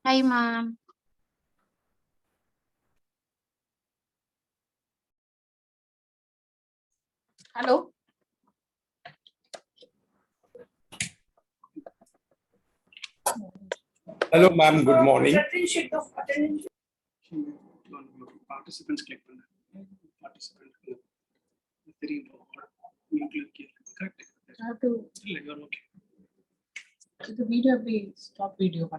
Hi, ma'am. Hello. Hello, ma'am. Good morning. Participants click on participant. Correct. I have to. You're okay. The video be stop video.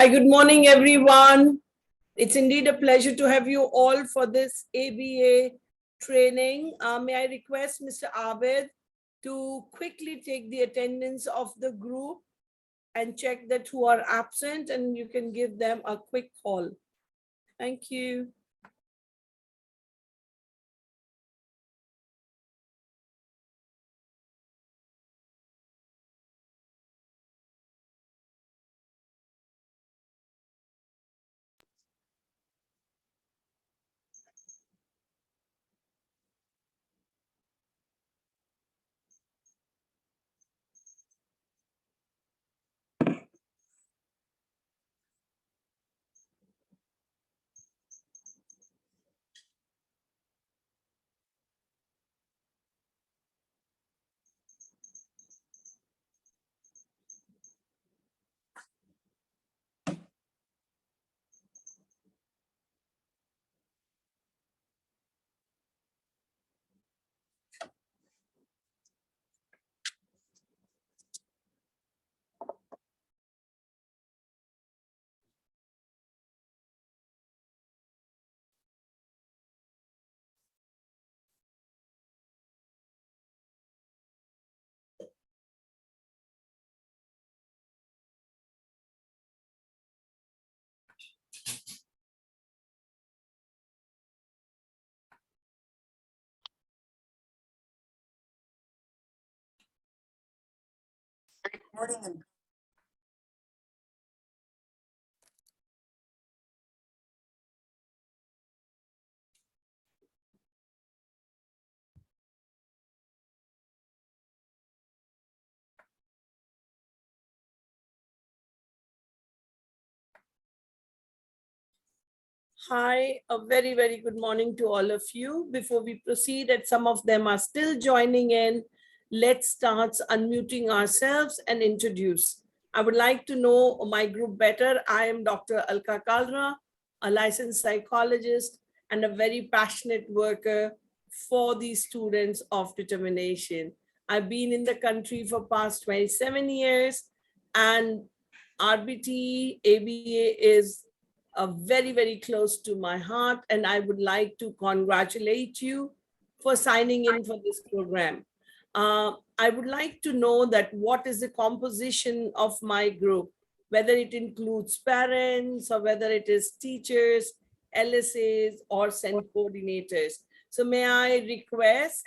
Hi, good morning, everyone. It's indeed a pleasure to have you all for this ABA training. May I request Mr. Abed to quickly take the attendance of the group and check that who are absent, and you can give them a quick call. Thank you. Hi, a very, very good morning to all of you. Before we proceed, and some of them are still joining in, let's start unmuting ourselves and introduce. I would like to know my group better. I am Dr. ALKA KALRA, a licensed psychologist and a very passionate worker for the students of determination. I've been in the country for past 27 years, and RBT ABA is very, very close to my heart, and I would like to congratulate you for signing in for this program. I would like to know that what is the composition of my group, whether it includes parents or whether it is teachers, LSAs, or SEND coordinators. So may I request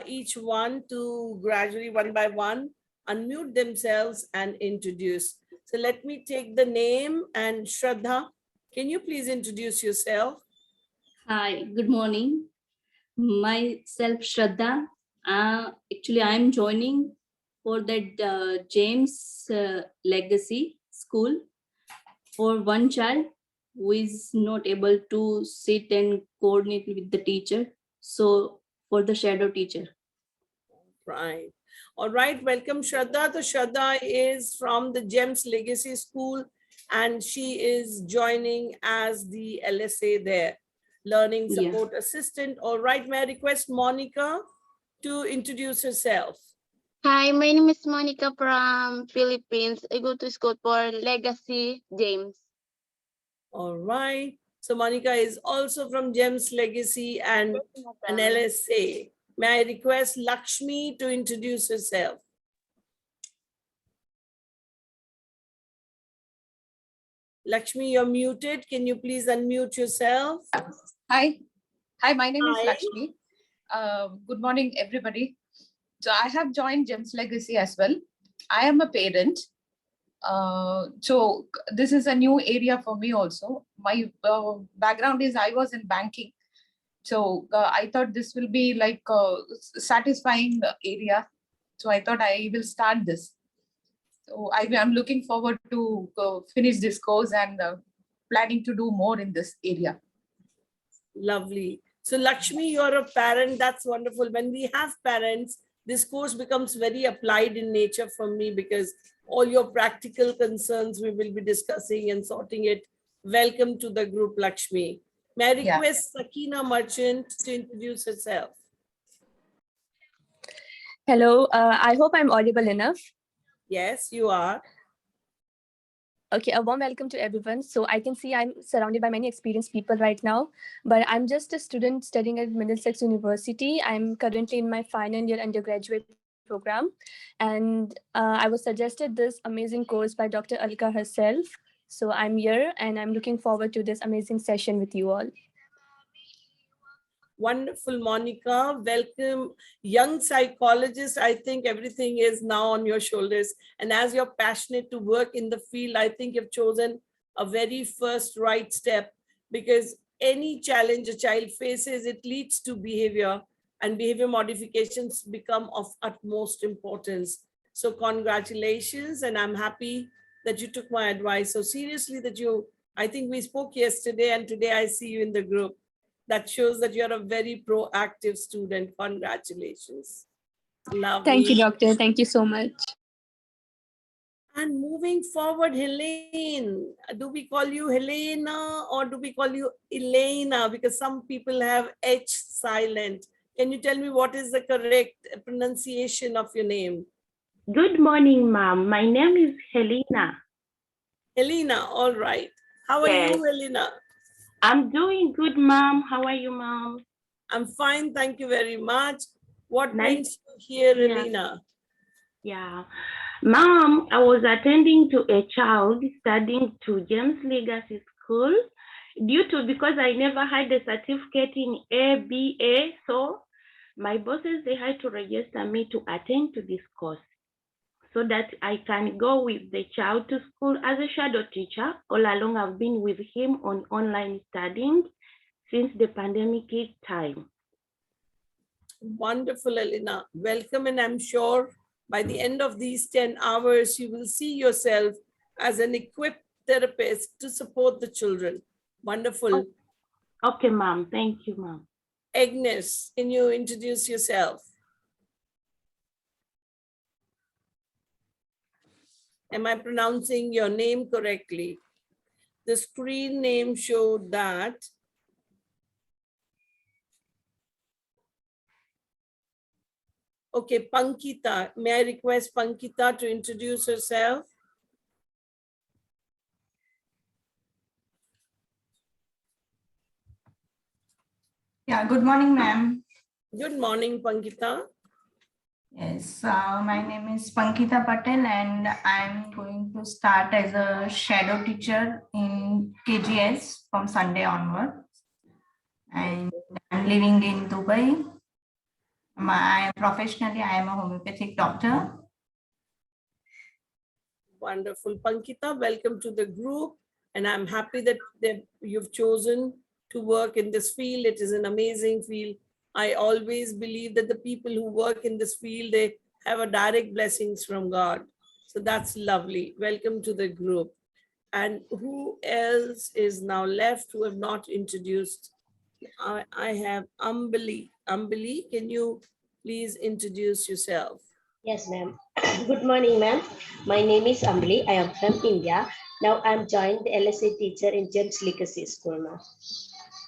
each one to gradually, one by one, unmute themselves and introduce. So let me take the name, and Shraddha, can you please introduce yourself? Hi, good morning. Myself Shraddha. Actually, I am joining for that James Legacy School for one child who is not able to sit and coordinate with the teacher. So for the shadow teacher. Right. All right. Welcome, Shraddha. So Shraddha is from the Gems Legacy School, and she is joining as the LSA there, Learning Support Assistant. All right. May I request Monica to introduce herself? Hi, my name is Monica from Philippines. I go to school for Legacy James. All right. So Monica is also from Gems Legacy and an LSA. May I request Lakshmi to introduce herself? Lakshmi, you're muted. Can you please unmute yourself? Hi, my name is Hi. Lakshmi. Good morning, everybody. So I have joined Gems Legacy as well. I am a parent. So this is a new area for me also. My background is I was in banking. So I thought this will be like a satisfying area. So I thought I will start this. So I'm looking forward to finish this course and planning to do more in this area. Lovely. So Lakshmi, you're a parent. That's wonderful. When we have parents, this course becomes very applied in nature for me, because all your practical concerns we will be discussing and sorting it. Welcome to the group, Lakshmi. May I request Sakina Merchant to introduce herself? Hello, I hope I'm audible enough. Yes, you are. Okay, a warm welcome to everyone. So I can see I'm surrounded by many experienced people right now, but I'm just a student studying at Middlesex University. I'm currently in my final year undergraduate program, and I was suggested this amazing course by Dr. ALKA herself. So I'm here and I'm looking forward to this amazing session with you all. Wonderful, Monica. Welcome. Young psychologist, I think everything is now on your shoulders. And as you're passionate to work in the field, I think you've chosen a very first right step, because any challenge a child faces, it leads to behavior, and behavior modifications become of utmost importance. So congratulations, and I'm happy that you took my advice so seriously that I think we spoke yesterday and today I see you in the group. That shows that you're a very proactive student. Congratulations. Lovely. Thank you, doctor. Thank you so much. And moving forward, Helene, do we call you Helena or do we call you Elena? Because some people have H silent. Can you tell me what is the correct pronunciation of your name? Good morning, ma'am. My name is Helena. Helena, all right. How are Yes. you, Helena? I'm doing good, ma'am. How are you, ma'am? I'm fine, thank you very much. What Nice. brings you here, Yeah. Helena? Yeah. Ma'am, I was attending to a child studying to James Legacy School because I never had a certificate in ABA. So my bosses, they had to register me to attend to this course so that I can go with the child to school as a shadow teacher. All along, I've been with him on online studying since the pandemic time. Wonderful, Elena. Welcome, and I'm sure by the end of these 10 hours, you will see yourself as an equipped therapist to support the children. Wonderful. Okay, ma'am. Thank you, ma'am. Agnes, can you introduce yourself? Am I pronouncing your name correctly? The screen name showed that. Okay, Pankita. May I request Pankita to introduce herself? Yeah, good morning, ma'am. Good morning, Pankita. Yes, my name is Pankita Patel, and I'm going to start as a shadow teacher in KGS from Sunday onward. And I'm living in Dubai. Professionally, I am a homeopathic doctor. Wonderful. Pankita, welcome to the group. And I'm happy that you've chosen to work in this field. It is an amazing field. I always believe that the people who work in this field, they have a direct blessings from God. So that's lovely. Welcome to the group. And who else is now left who have not introduced? I have Ambali. Ambali, can you please introduce yourself? Yes, ma'am. Good morning, ma'am. My name is Ambali. I am from India. Now I'm joined the LSA teacher in James Legacy School, ma'am.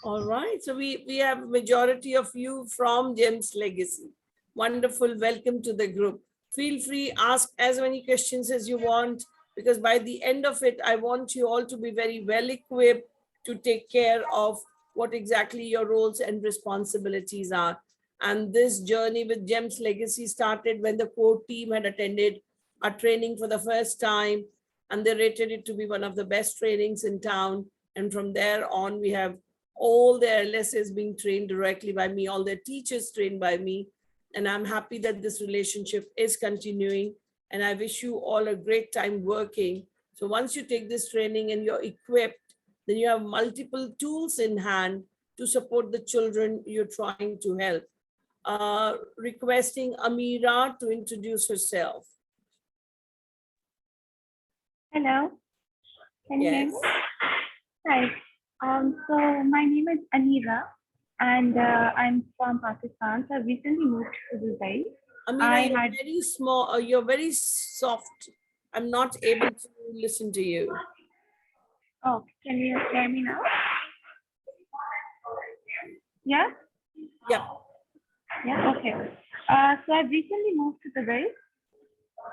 All right. So we have majority of you from James Legacy. Wonderful. Welcome to the group. Feel free, ask as many questions as you want, because by the end of it, I want you all to be very well equipped to take care of what exactly your roles and responsibilities are. And this journey with James Legacy started when the core team had attended our training for the first time, and they rated it to be one of the best trainings in town. And from there on, we have all their LSAs being trained directly by me, all their teachers trained by me. And I'm happy that this relationship is continuing. And I wish you all a great time working. So once you take this training and you're equipped, then you have multiple tools in hand to support the children you're trying to help. Requesting Amira to introduce herself. Hello. Can you hear Yes. me? Hi. So my name is Anira, and I'm from Pakistan. So I recently moved to Dubai. Amira, you're very small. You're very soft. I'm not able to listen to you. Oh, can you hear me now? Yeah. Yeah. Yeah. Okay. So I recently moved to Dubai.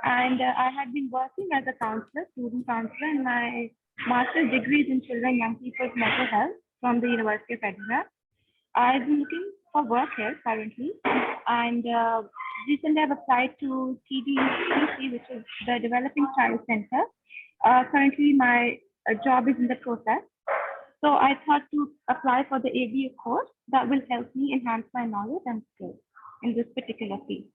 And I had been working as a counselor, student counselor, in my master's degrees in children and young people's mental health from the University of Edinburgh. I've been looking for work here currently, and recently I've applied to TDCC, which is the Developing Child Center. Currently, my job is in the process. So I thought to apply for the ABA course that will help me enhance my knowledge and skills in this particular field.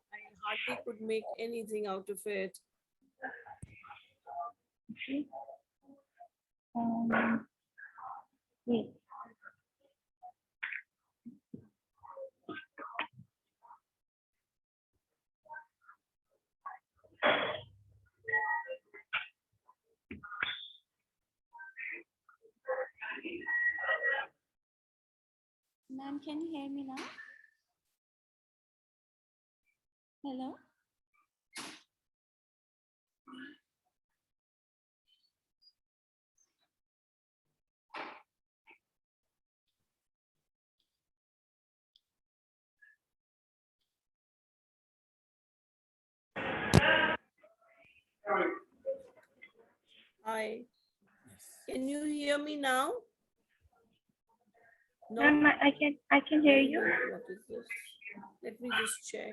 I hardly could make anything out of it. Okay. Wait. Ma'am, can you hear me now? Hello? Hi. Can you hear me now? No. Ma'am, I can hear you. What is this? Let me just check.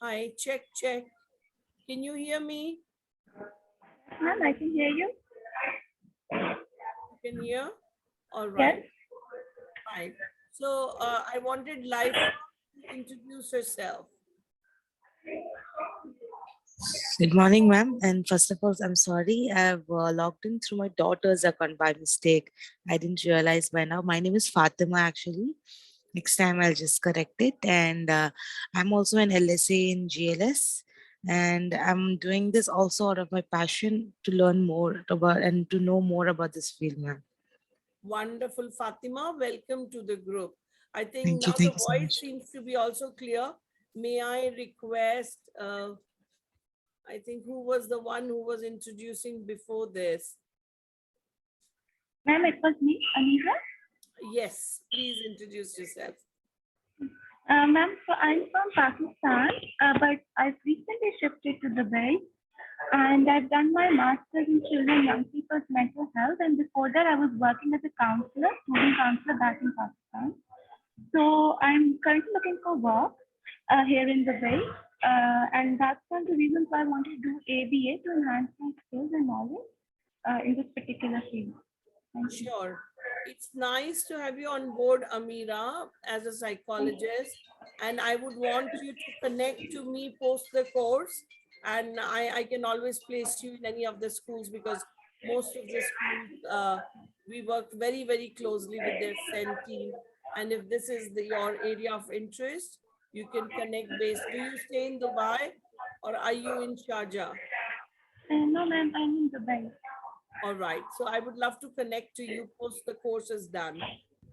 Hi, check. Can you hear me? Ma'am, I can hear you. You can hear? All right. Yes. Fine. So I wanted Life to introduce herself. Good morning, ma'am. And first of all, I'm sorry, I've logged in through my daughter's account by mistake. I didn't realize by now. My name is Fatima, actually. Next time I'll just correct it. And I'm also an LSA in GLS. And I'm doing this also out of my passion to learn more about and to know more about this field, ma'am. Wonderful, Fatima. Welcome to the group. I think Thank you. now the Thank you so voice much. seems to be also clear. May I request, I think who was the one who was introducing before this? Ma'am, it was me, Anita. Yes, please introduce yourself. Ma'am, so I'm from Pakistan, but I've recently shifted to Dubai, and I've done my master's in children and young people's mental health. And before that, I was working as a counselor, student counselor back in Pakistan. So I'm currently looking for work here in Dubai, and that's one of the reasons why I wanted to do ABA to enhance my skills and knowledge in this particular field. Thank you. Sure. It's nice to have you on board, Amira, as a psychologist. And I would want you to connect to me post the course. And I can always place you in any of the schools because most of the schools, we work very, very closely with their SEND team. And if this is your area of interest, you can connect based. Do you stay in Dubai or are you in Sharjah? No, ma'am, I'm in Dubai. All right. So I would love to connect to you post the course is done.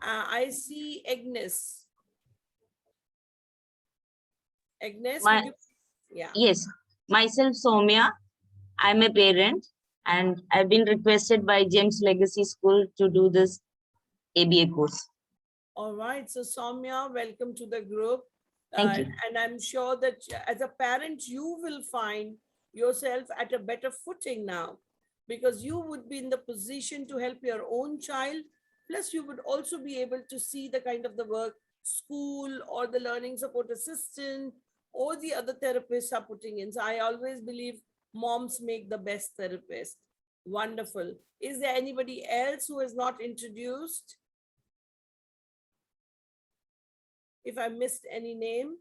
I see Agnes. Agnes, would you? Yeah. Yes, myself Soumya. I'm a parent and I've been requested by James Legacy School to do this ABA course. All right. So Soumya, welcome to the group. Thank you. And I'm sure that as a parent, you will find yourself at a better footing now because you would be in the position to help your own child. Plus, you would also be able to see the kind of the work school or the learning support assistant or the other therapists are putting in. So I always believe moms make the best therapist. Wonderful. Is there anybody else who is not introduced? If I missed any name.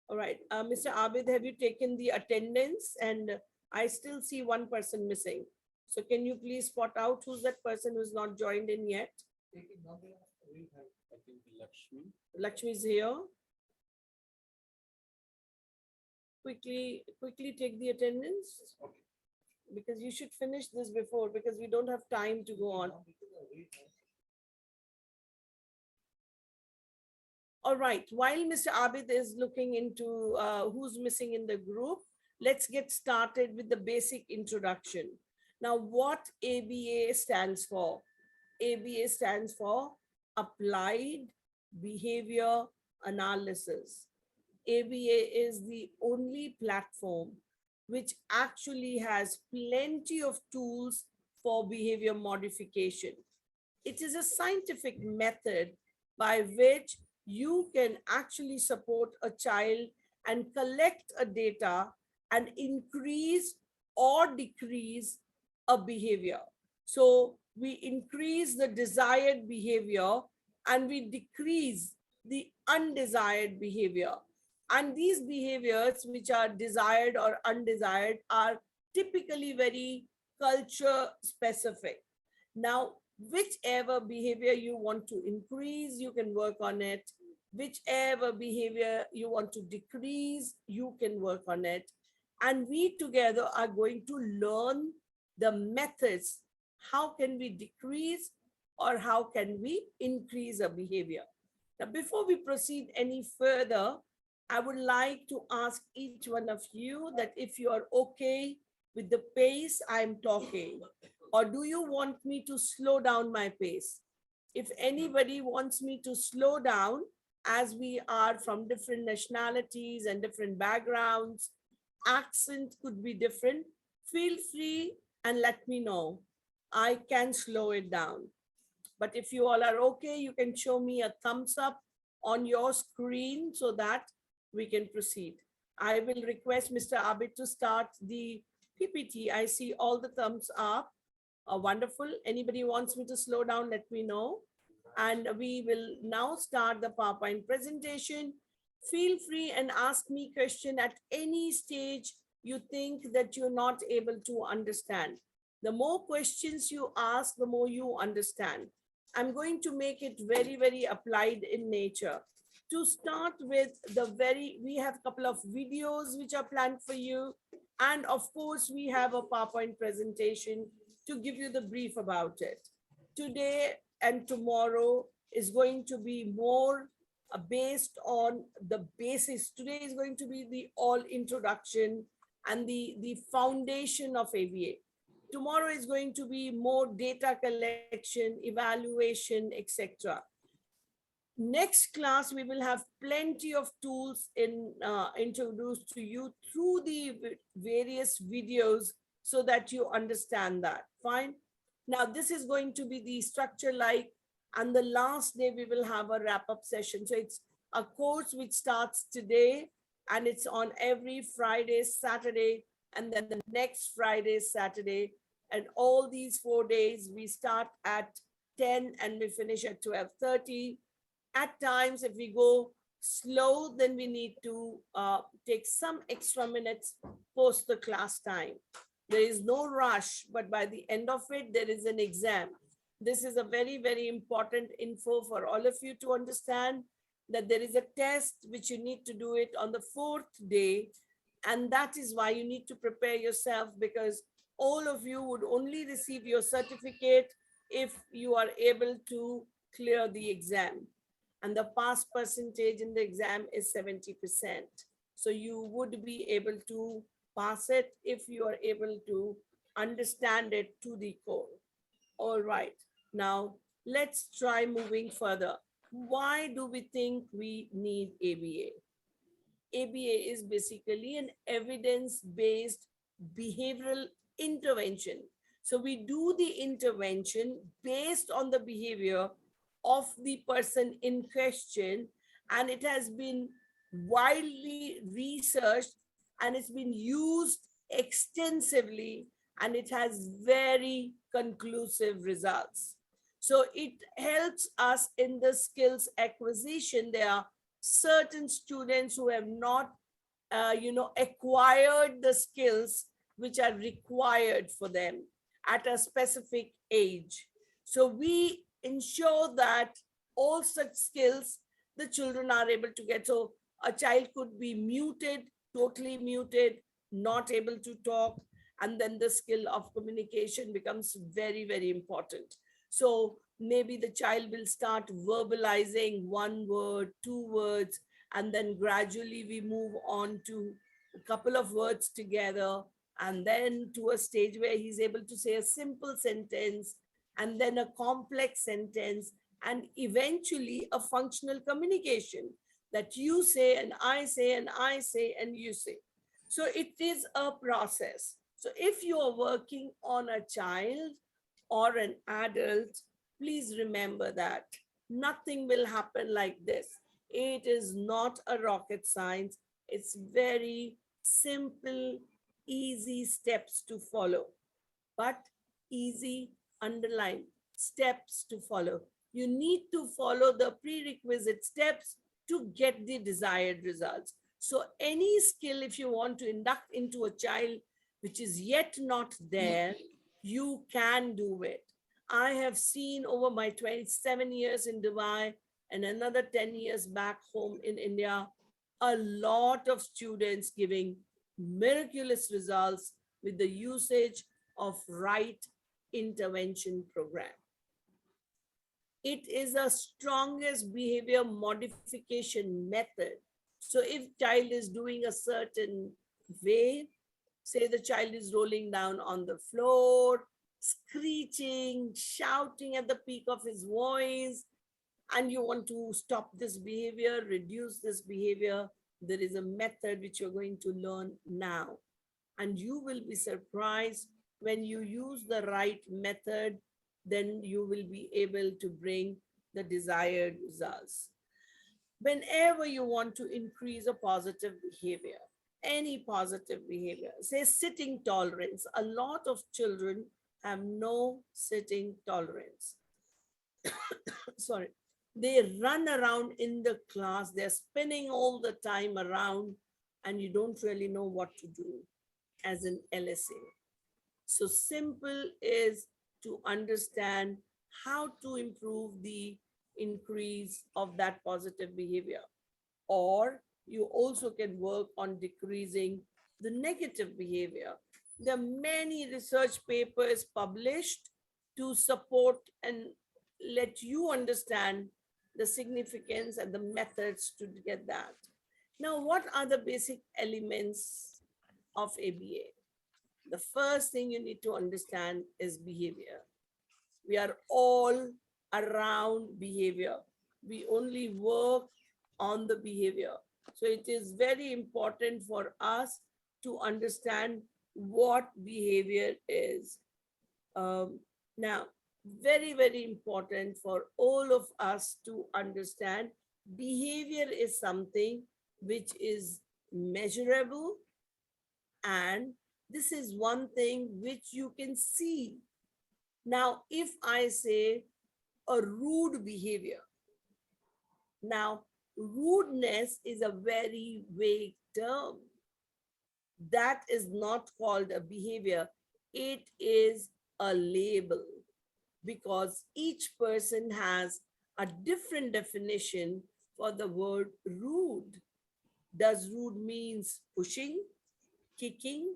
All right, Mr. Abid, have you taken the attendance? And I still see one person missing. So can you please spot out who's that person who's not joined in yet? Lakshmi is here. Quickly take the attendance. Because you should finish this before because we don't have time to go on. All right, while Mr. Abid is looking into who's missing in the group, let's get started with the basic introduction. Now, what ABA stands for? ABA stands for Applied Behavior Analysis. ABA is the only platform which actually has plenty of tools for behavior modification. It is a scientific method by which you can actually support a child and collect a data and increase or decrease a behavior. So we increase the desired behavior and we decrease the undesired behavior. And these behaviors which are desired or undesired are typically very culture specific. Now, whichever behavior you want to increase, you can work on it. Whichever behavior you want to decrease, you can work on it. And we together are going to learn the methods. How can we decrease or how can we increase a behavior? Now, before we proceed any further, I would like to ask each one of you that if you are okay with the pace I'm talking, or do you want me to slow down my pace? If anybody wants me to slow down, as we are from different nationalities and different backgrounds, accent could be different, feel free and let me know. I can slow it down. But if you all are okay, you can show me a thumbs up on your screen so that we can proceed. I will request Mr. Abid to start the PPT. I see all the thumbs up. Wonderful. Anybody wants me to slow down, let me know. And we will now start the PowerPoint presentation. Feel free and ask me question at any stage you think that you're not able to understand. The more questions you ask, the more you understand. I'm going to make it very, very applied in nature. To start with, we have a couple of videos which are planned for you. And of course, we have a PowerPoint presentation to give you the brief about it. Today and tomorrow is going to be more based on the basis. Today is going to be the all introduction and the foundation of ABA. Tomorrow is going to be more data collection, evaluation, etc. Next class, we will have plenty of tools introduced to you through the various videos so that you understand that. Fine. Now, this is going to be the structure like, and the last day we will have a wrap-up session. So it's a course which starts today and it's on every Friday, Saturday, and then the next Friday, Saturday. And all these 4 days, we start at 10 and we finish at 12:30. At times, if we go slow, then we need to take some extra minutes post the class time. There is no rush, but by the end of it, there is an exam. This is a very, very important info for all of you to understand that there is a test which you need to do it on the 4th day. And that is why you need to prepare yourself, because all of you would only receive your certificate if you are able to clear the exam. And the pass percentage in the exam is 70%. So you would be able to pass it if you are able to understand it to the core. All right, now let's try moving further. Why do we think we need ABA? ABA is basically an evidence-based behavioral intervention. So we do the intervention based on the behavior of the person in question, and it has been widely researched and it's been used extensively, and it has very conclusive results. So it helps us in the skills acquisition. There are certain students who have not acquired the skills which are required for them at a specific age. So we ensure that all such skills the children are able to get. So a child could be muted, totally muted, not able to talk, and then the skill of communication becomes very, very important. So maybe the child will start verbalizing 1 word, 2 words, and then gradually we move on to a couple of words together, and then to a stage where he's able to say a simple sentence, and then a complex sentence, and eventually a functional communication that you say and I say and I say and you say. So it is a process. So if you are working on a child or an adult, please remember that nothing will happen like this. It is not a rocket science. It's very simple, easy steps to follow, but easy underline steps to follow. You need to follow the prerequisite steps to get the desired results. So any skill, if you want to induct into a child which is yet not there, you can do it. I have seen over my 27 years in Dubai and another 10 years back home in India, a lot of students giving miraculous results with the usage of right intervention program. It is a strongest behavior modification method. So if child is doing a certain way, say the child is rolling down on the floor, screeching, shouting at the peak of his voice, and you want to stop this behavior, reduce this behavior, there is a method which you're going to learn now. And you will be surprised when you use the right method, then you will be able to bring the desired results. Whenever you want to increase a positive behavior, any positive behavior, say sitting tolerance, a lot of children have no sitting tolerance. Sorry, they run around in the class, they're spinning all the time around, and you don't really know what to do as an LSA. So simple is to understand how to improve the increase of that positive behavior. Or you also can work on decreasing the negative behavior. There are many research papers published to support and let you understand the significance and the methods to get that. Now, what are the basic elements of ABA? The first thing you need to understand is behavior. We are all around behavior. We only work on the behavior. So it is very important for us to understand what behavior is. Now, very, very important for all of us to understand behavior is something which is measurable, and this is one thing which you can see. Now, if I say a rude behavior, now rudeness is a very vague term. That is not called a behavior. It is a label, because each person has a different definition for the word rude. Does rude means pushing, kicking,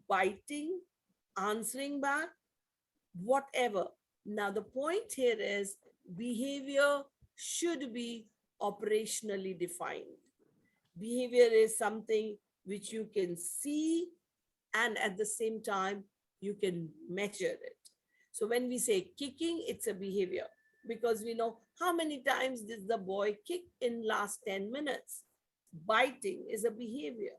biting, answering back, whatever? Now, the point here is behavior should be operationally defined. Behavior is something which you can see, and at the same time, you can measure it. So when we say kicking, it's a behavior, because we know how many times did the boy kick in last 10 minutes. Biting is a behavior.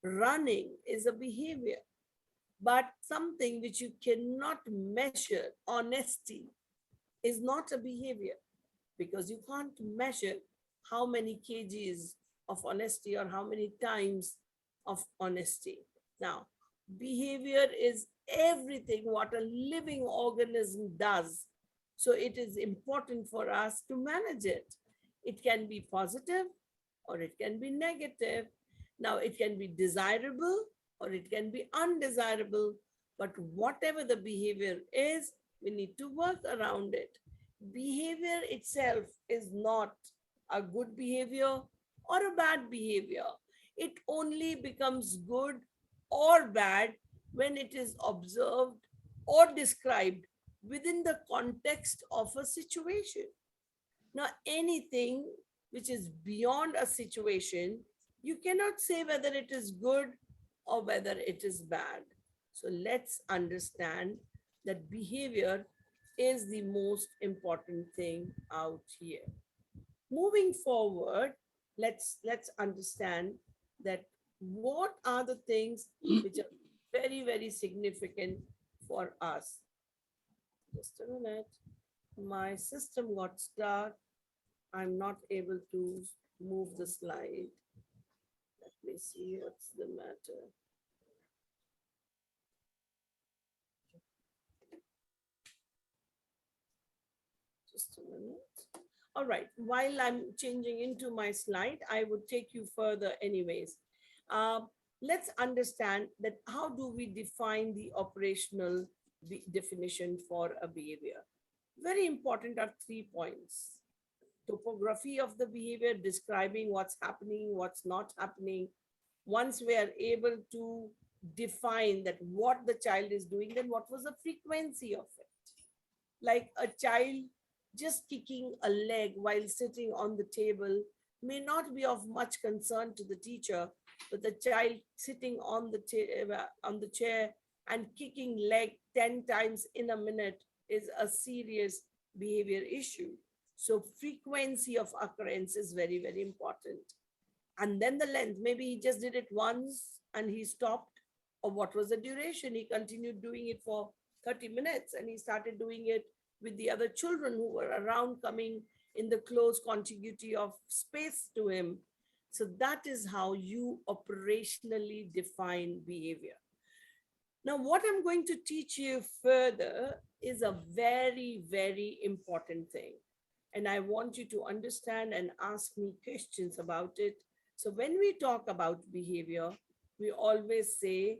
Running is a behavior. But something which you cannot measure, honesty, is not a behavior, because you can't measure how many kgs of honesty or how many times of honesty. Now, behavior is everything what a living organism does. So it is important for us to manage it. It can be positive or it can be negative. Now, it can be desirable or it can be undesirable, but whatever the behavior is, we need to work around it. Behavior itself is not a good behavior or a bad behavior. It only becomes good or bad when it is observed or described within the context of a situation. Now, anything which is beyond a situation, You cannot say whether it is good or whether it is bad. So let's understand that behavior is the most important thing out here. Moving forward, let's understand that what are the things which are very, very significant for us. Just a minute. My system got stuck. I'm not able to move the slide. Let me see what's the matter. Just a minute. All right, while I'm changing into my slide, I would take you further anyways. Let's understand that how do we define the operational definition for a behavior? Very important are 3 points. Topography of the behavior, describing what's happening, what's not happening. Once we are able to define that what the child is doing, then what was the frequency of it? Like a child just kicking a leg while sitting on the table may not be of much concern to the teacher, but the child sitting on the chair and kicking leg 10 times in a minute is a serious behavior issue. So frequency of occurrence is very, very important. And then the length, maybe he just did it once and he stopped, or what was the duration? He continued doing it for 30 minutes and he started doing it with the other children who were around, coming in the close contiguity of space to him. So that is how you operationally define behavior. Now, what I'm going to teach you further is a very, very important thing. And I want you to understand and ask me questions about it. So when we talk about behavior, we always say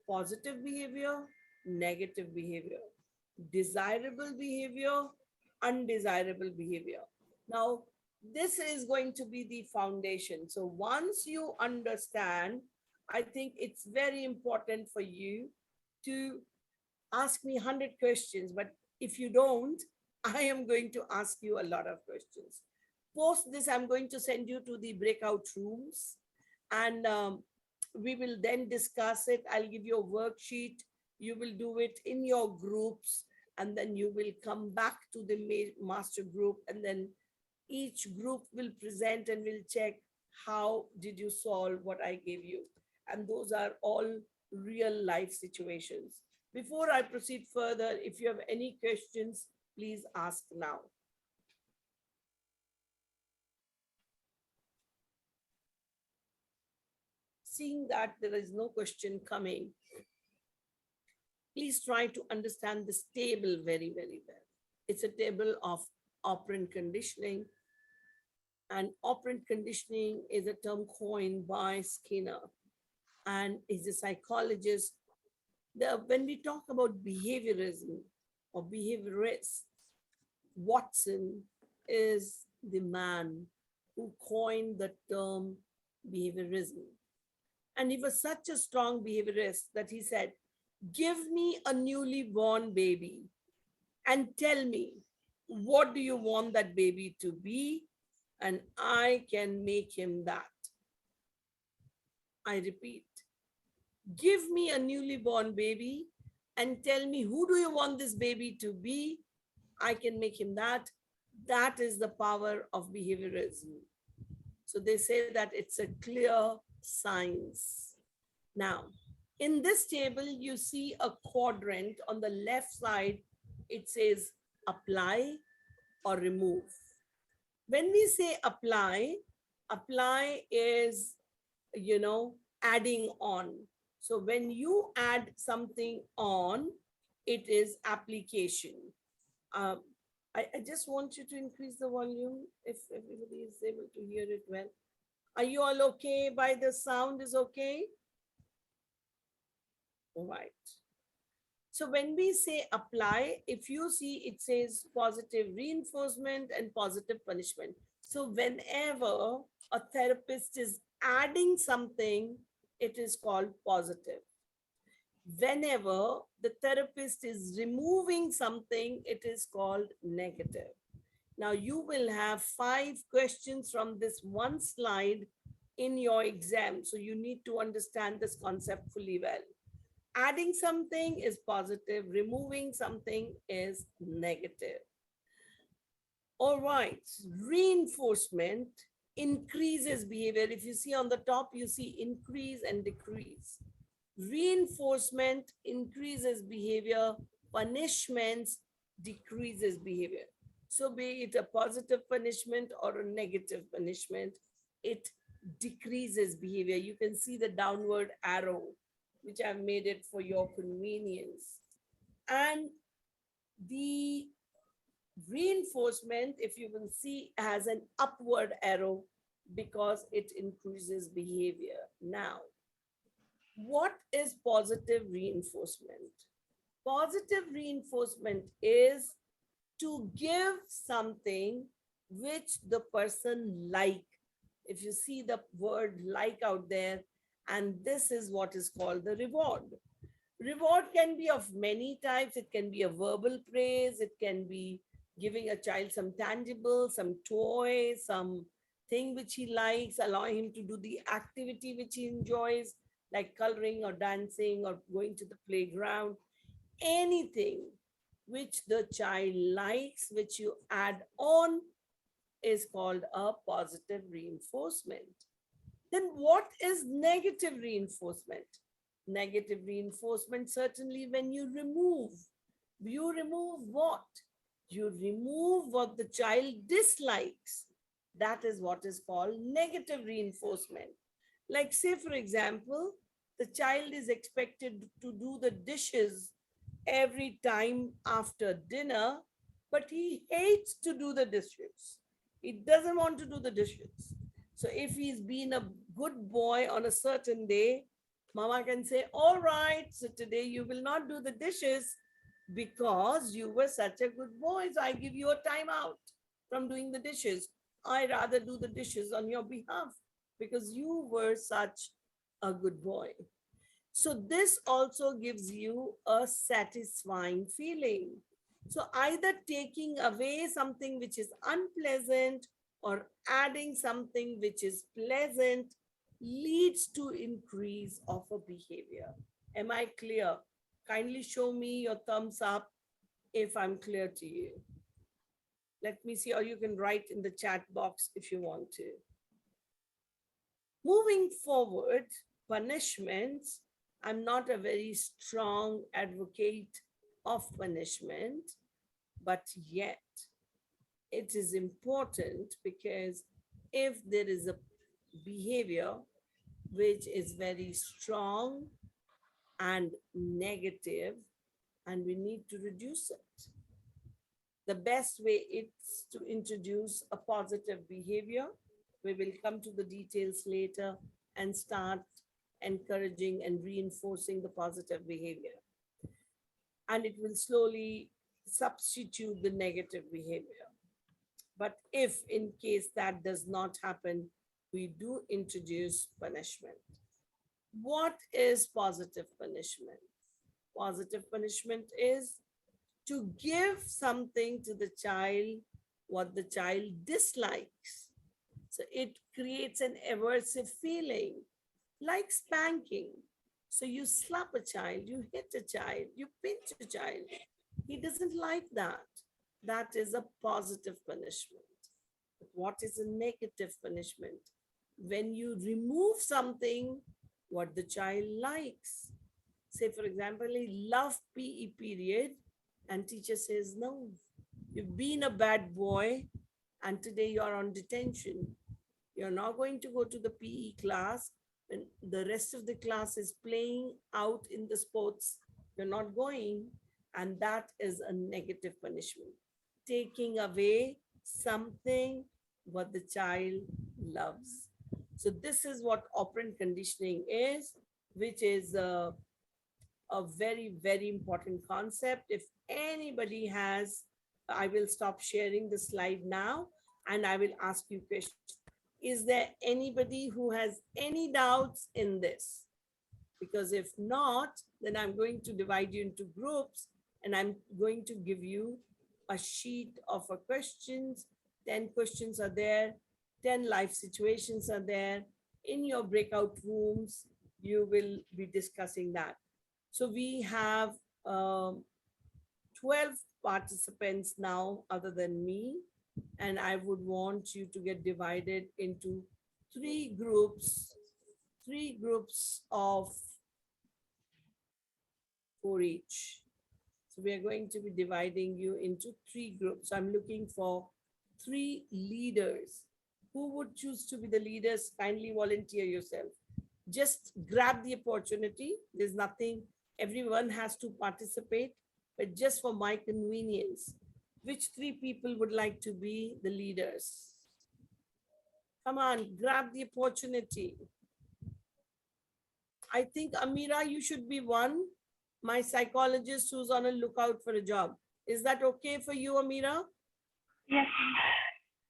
positive behavior, negative behavior, desirable behavior, undesirable behavior. Now, this is going to be the foundation. So once you understand, I think it's very important for you to ask me 100 questions. But if you don't, I am going to ask you a lot of questions. Post this, I'm going to send you to the breakout rooms and we will then discuss it. I'll give you a worksheet. You will do it in your groups and then you will come back to the master group and then each group will present and will check how did you solve what I gave you. And those are all real life situations. Before I proceed further, if you have any questions, please ask now. Seeing that there is no question coming, please try to understand this table very, very well. It's a table of operant conditioning. And operant conditioning is a term coined by Skinner and is a psychologist. When we talk about behaviorism or behaviorists, Watson is the man who coined the term behaviorism. And he was such a strong behaviorist that he said, give me a newly born baby and tell me, what do you want that baby to be? And I can make him that. I repeat, give me a newly born baby and tell me, who do you want this baby to be? I can make him that. That is the power of behaviorism. So they say that it's a clear science. Now, in this table, you see a quadrant on the left side. It says apply or remove. When we say apply, apply is, adding on. So when you add something on, it is application. I just want you to increase the volume if everybody is able to hear it well. Are you all okay by the sound is okay? All right. So when we say apply, if you see, it says positive reinforcement and positive punishment. So whenever a therapist is adding something, it is called positive. Whenever the therapist is removing something, it is called negative. Now you will have 5 questions from this one slide in your exam. So you need to understand this concept fully well. Adding something is positive, removing something is negative. All right, reinforcement increases behavior. If you see on the top, you see increase and decrease. Reinforcement increases behavior, punishments decreases behavior. So be it a positive punishment or a negative punishment, it decreases behavior. You can see the downward arrow, which I've made it for your convenience. And the reinforcement, if you will see, has an upward arrow because it increases behavior. Now, what is positive reinforcement? Positive reinforcement is to give something which the person like. If you see the word like out there, and this is what is called the reward. Reward can be of many types. It can be a verbal praise. It can be giving a child some tangible, some toy, some thing which he likes, allowing him to do the activity which he enjoys, like coloring or dancing or going to the playground. Anything which the child likes, which you add on, is called a positive reinforcement. Then what is negative reinforcement? Negative reinforcement, certainly when you remove what? You remove what the child dislikes. That is what is called negative reinforcement. Like say, for example, the child is expected to do the dishes every time after dinner, but he hates to do the dishes. He doesn't want to do the dishes. So if he's been a good boy on a certain day, Mama can say, all right, so today you will not do the dishes because you were such a good boy. So I give you a timeout from doing the dishes. I rather do the dishes on your behalf because you were such a good boy. So this also gives you a satisfying feeling. So either taking away something which is unpleasant or adding something which is pleasant leads to increase of a behavior. Am I clear? Kindly show me your thumbs up if I'm clear to you. Let me see, or you can write in the chat box if you want to. Moving forward, punishments. I'm not a very strong advocate of punishment, but yet it is important because if there is a behavior which is very strong and negative, and we need to reduce it. The best way is to introduce a positive behavior. We will come to the details later and start encouraging and reinforcing the positive behavior. And it will slowly substitute the negative behavior. But if in case that does not happen, we do introduce punishment. What is positive punishment? Positive punishment is to give something to the child what the child dislikes. So it creates an aversive feeling, like spanking. So you slap a child, you hit a child, you pinch a child. He doesn't like that. That is a positive punishment. But what is a negative punishment? When you remove something what the child likes. Say, for example, he loves PE period and teacher says, no, you've been a bad boy and today you're on detention. You're not going to go to the PE class when the rest of the class is playing out in the sports. You're not going, and that is a negative punishment. Taking away something what the child loves. So this is what operant conditioning is, which is a very, very important concept. If anybody has, I will stop sharing the slide now and I will ask you questions. Is there anybody who has any doubts in this? Because if not, then I'm going to divide you into groups and I'm going to give you a sheet of questions. 10 questions are there, 10 life situations are there. in your breakout rooms, you will be discussing that. So we have 12 participants now other than me, and I would want you to get divided into three groups of 4 each. So we are going to be dividing you into 3 groups. I'm looking for 3 leaders. Who would choose to be the leaders? Kindly volunteer yourself. Just grab the opportunity. There's nothing, everyone has to participate, but just for my convenience, which 3 people would like to be the leaders? Come on, grab the opportunity. I think Amira, you should be one, my psychologist who's on a lookout for a job. Is that okay for you, Amira? Yes.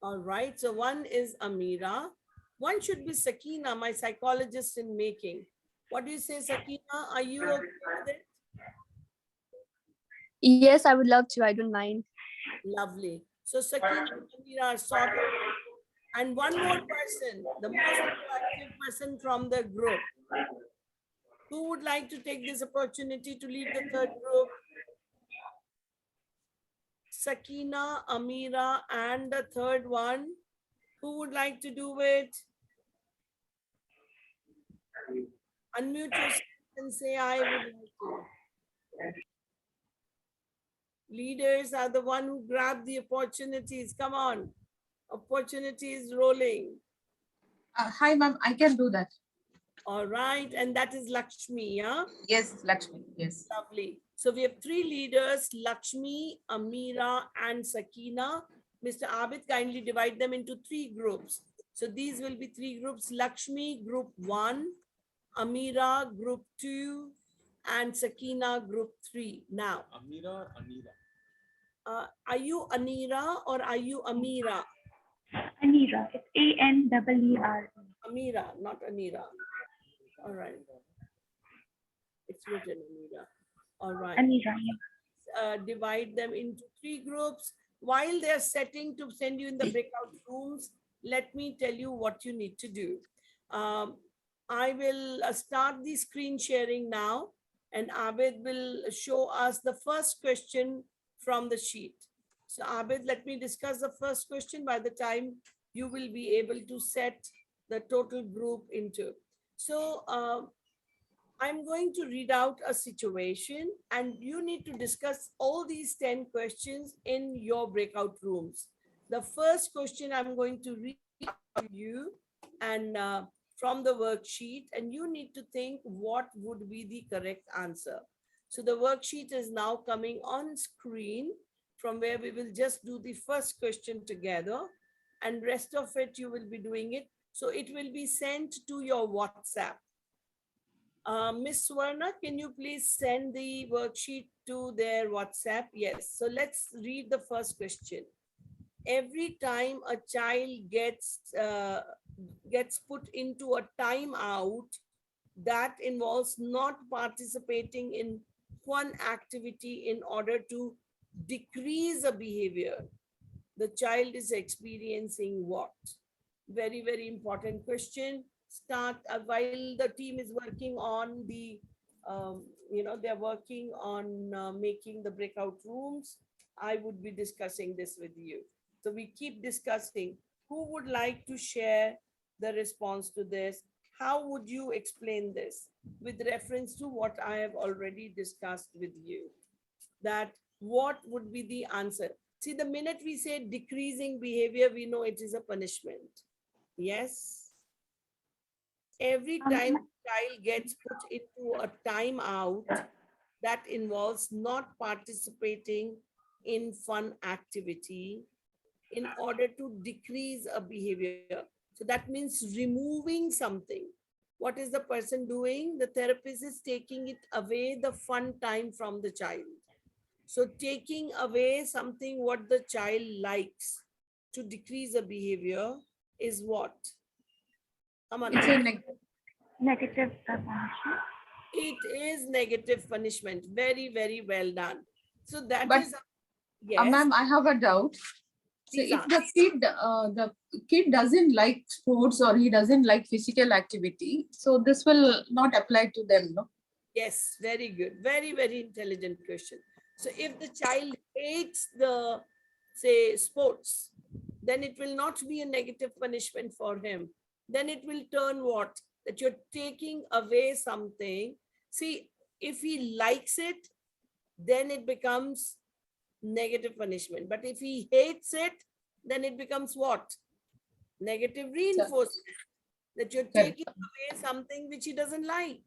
All right, so one is Amira. One should be Sakina, my psychologist in making. What do you say, Sakina? Are you okay with it? Yes, I would love to. I don't mind. Lovely. So Sakina and Amira are sorted. And one more person, the most proactive person from the group. Who would like to take this opportunity to lead the third group? Sakina, Amira, and the third one. Who would like to do it? Unmute yourself and say, I would like to. Leaders are the one who grab the opportunities. Come on. Opportunities rolling. Hi, ma'am. I can do that. All right. And that is Lakshmi, yeah? Yes, Lakshmi. Yes. Lovely. So we have 3 leaders, Lakshmi, Amira, and Sakina. Mr. Abid, kindly divide them into 3 groups. So these will be 3 groups. Lakshmi, group 1, Amira, group 2, and Sakina, group 3. Now, Amira, Anira. Are you Anira or are you Amira? Anira. It's A-N-E-E-R. Amira, not Anira. All right. It's written Amira. All right. Anira. Divide them into 3 groups. While they're setting to send you in the breakout rooms, let me tell you what you need to do. I will start the screen sharing now, and Abid will show us the first question from the sheet. So Abid, let me discuss the first question. By the time you will be able to set the total group into. So I'm going to read out a situation, and you need to discuss all these 10 questions in your breakout rooms. The first question I'm going to read to you and from the worksheet, and you need to think what would be the correct answer. So the worksheet is now coming on screen, from where we will just do the first question together, and rest of it you will be doing it. So it will be sent to your WhatsApp. Miss Swarna, can you please send the worksheet to their WhatsApp? Yes. So let's read the first question. Every time a child gets put into a timeout that involves not participating in one activity in order to decrease a behavior, the child is experiencing what? Very, very important question. Start while the team is working on the, they're working on making the breakout rooms. I would be discussing this with you. So we keep discussing. Who would like to share the response to this? How would you explain this with reference to what I have already discussed with you? That what would be the answer? See, the minute we say decreasing behavior, we know it is a punishment. Yes. Every time a child gets put into a timeout that involves not participating in fun activity in order to decrease a behavior. So that means removing something. What is the person doing? The therapist is taking it away, the fun time from the child. So taking away something what the child likes to decrease a behavior is what? It's a negative punishment. It is negative punishment. Very, very well done. So that But, is, yes. Ma'am, I have a doubt. So Please if ask. the kid doesn't like sports or he doesn't like physical activity, so this will not apply to them, no? Yes, very good. Very, very intelligent question. So if the child hates the, say, sports, then it will not be a negative punishment for him. Then it will turn what? That you're taking away something. See, if he likes it, then it becomes negative punishment. But if he hates it, then it becomes what? Negative reinforcement. That you're taking away something which he doesn't like.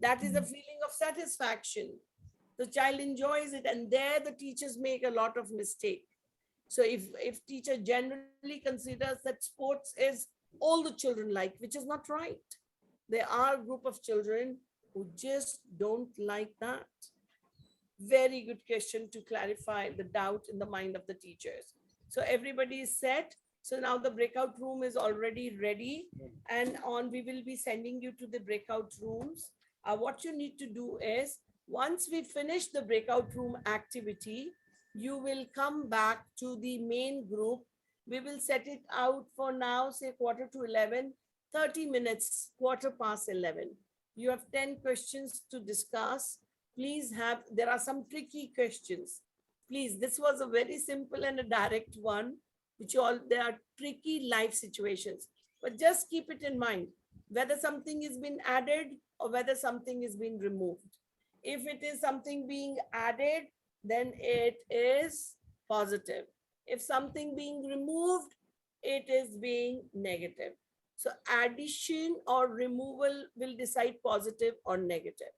That is a feeling of satisfaction. The child enjoys it, and there the teachers make a lot of mistake. So if teacher generally considers that sports is all the children like, which is not right. There are a group of children who just don't like that. Very good question to clarify the doubt in the mind of the teachers. So everybody is set. So now the breakout room is already ready, and we will be sending you to the breakout rooms. What you need to do is, once we finish the breakout room activity, you will come back to the main group. We will set it out for now, say 11:15, 30 minutes, 11:15. You have 10 questions to discuss. Please there are some tricky questions. Please, this was a very simple and a direct one, there are tricky life situations, but just keep it in mind, whether something is being added or whether something is being removed. If it is something being added, then it is positive. If something being removed, it is being negative. So addition or removal will decide positive or negative.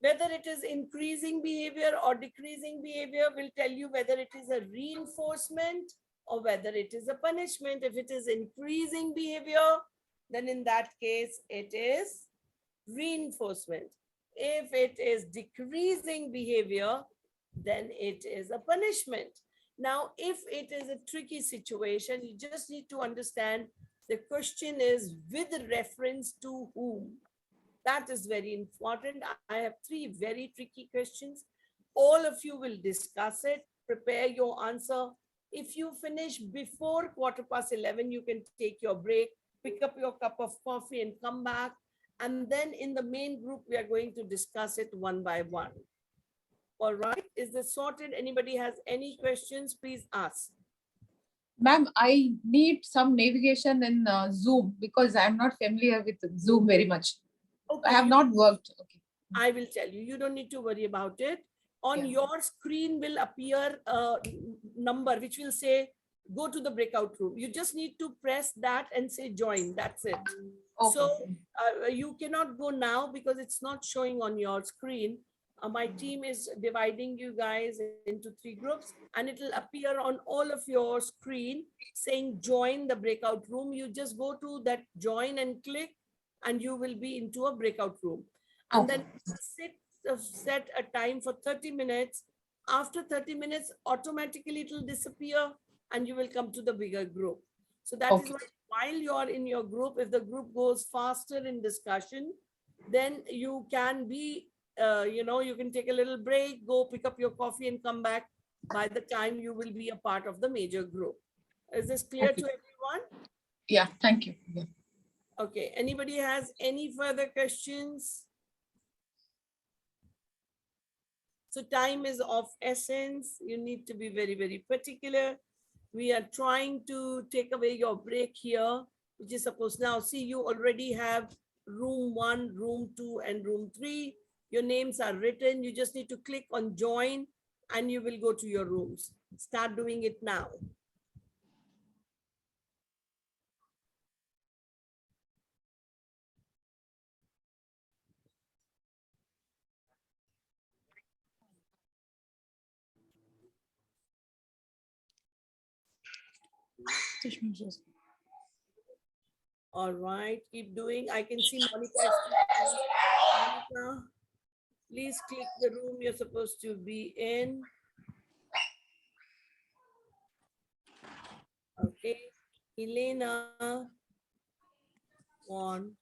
Whether it is increasing behavior or decreasing behavior will tell you whether it is a reinforcement or whether it is a punishment. If it is increasing behavior, then in that case, it is reinforcement. If it is decreasing behavior, then it is a punishment. Now, if it is a tricky situation, you just need to understand the question is with reference to whom. That is very important. I have 3 very tricky questions. All of you will discuss it, prepare your answer. If you finish before 11:15, you can take your break, pick up your cup of coffee and come back. And then in the main group, we are going to discuss it one by one. All right, is this sorted? Anybody has any questions, please ask. Ma'am, I need some navigation in Zoom because I'm not familiar with Zoom very much. Okay, I have not worked. Okay. I will tell you, you don't need to worry about it. On your screen will appear a number which will say, go to the breakout room. You just need to press that and say join, that's it. Okay. So you cannot go now because it's not showing on your screen. My team is dividing you guys into 3 groups and it will appear on all of your screen saying join the breakout room. You just go to that join and click and you will be into a breakout room. And then set a time for 30 minutes. After 30 minutes, automatically it will disappear and you will come to the bigger group. So that is why while you are in your group, if the group goes faster in discussion, then you can be, you can take a little break, go pick up your coffee and come back by the time you will be a part of the major group. Is this clear to everyone? Yeah, thank you. Yeah. Okay, anybody has any further questions? So time is of essence. You need to be very, very particular. We are trying to take away your break here, which is supposed now. See, you already have room 1, room 2, and room 3. Your names are written. You just need to click on join and you will go to your rooms. Start doing it now. All right, keep doing. I can see Monica. Monica, please click the room you're supposed to be in. Okay, Elena, on.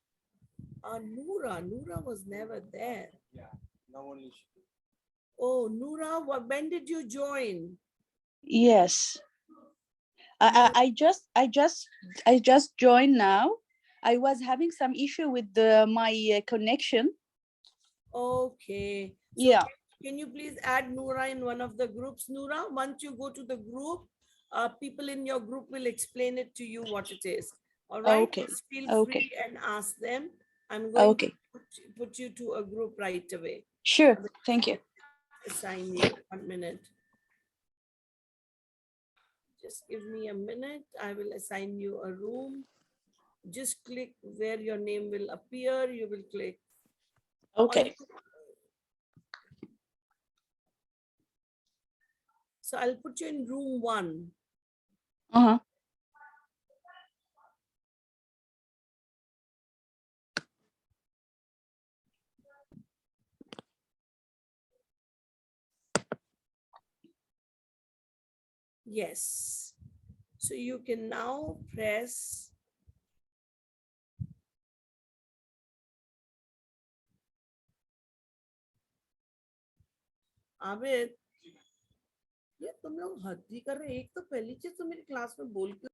Noora was never there. Yeah, no only. Oh, Noora, when did you join? Yes. I just joined now. I was having some issue with my connection. Okay. So Yeah. can you please add Noora in one of the groups? Noora, once you go to the group, people in your group will explain it to you what it is. All right. Okay. Just feel Okay. free and ask them. I'm going Okay. to put you to a group right away. Sure. Thank you. Assign you 1 minute. Just give me a minute. I will assign you a room. Just click where your name will appear. You will click. Okay. So I'll put you in room 1. Uh-huh. Yes. So you can now press Abid, ये तुम लोग हद ही कर रहे हैं। एक तो पहली चीज तो मेरी क्लास में बोल के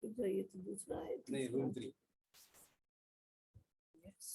जाइए तो दूसरा है नहीं तीसरा। Room 3 Yes.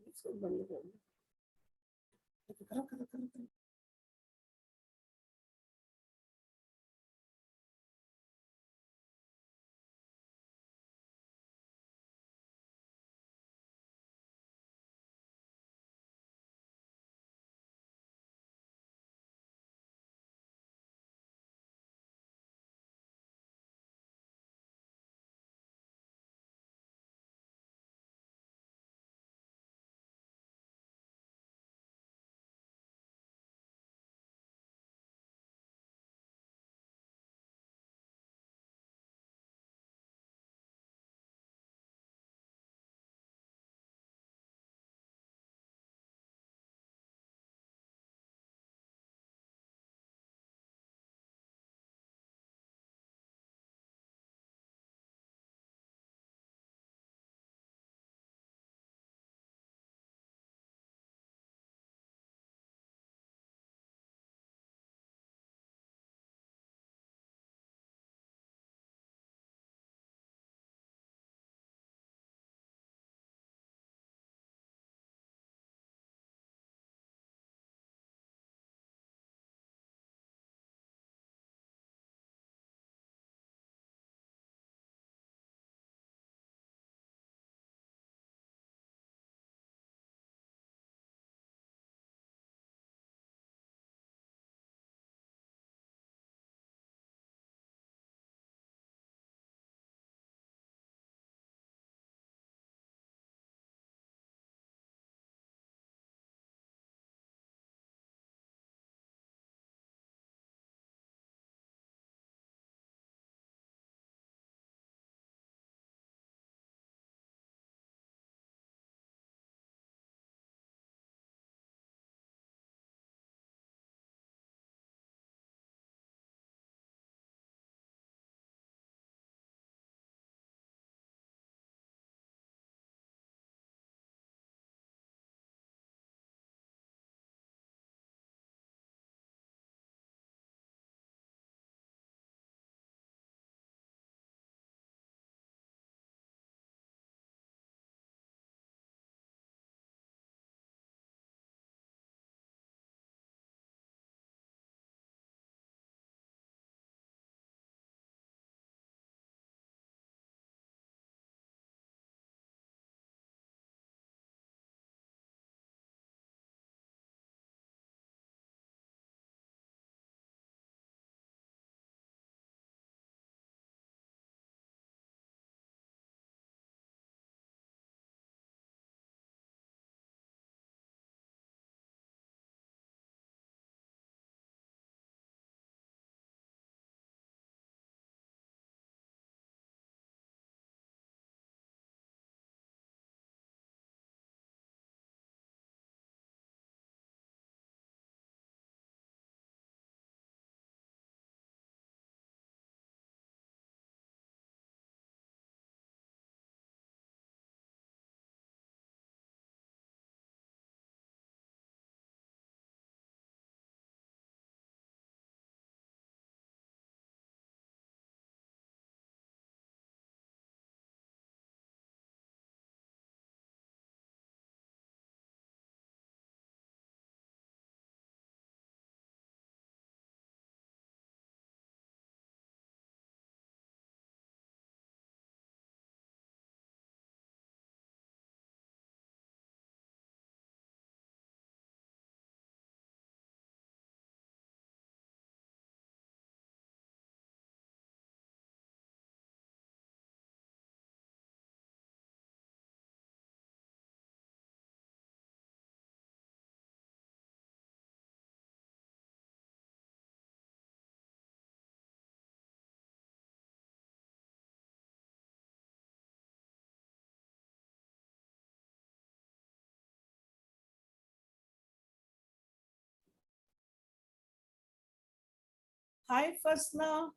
इसको बंद कर दो। Hi, Fasna.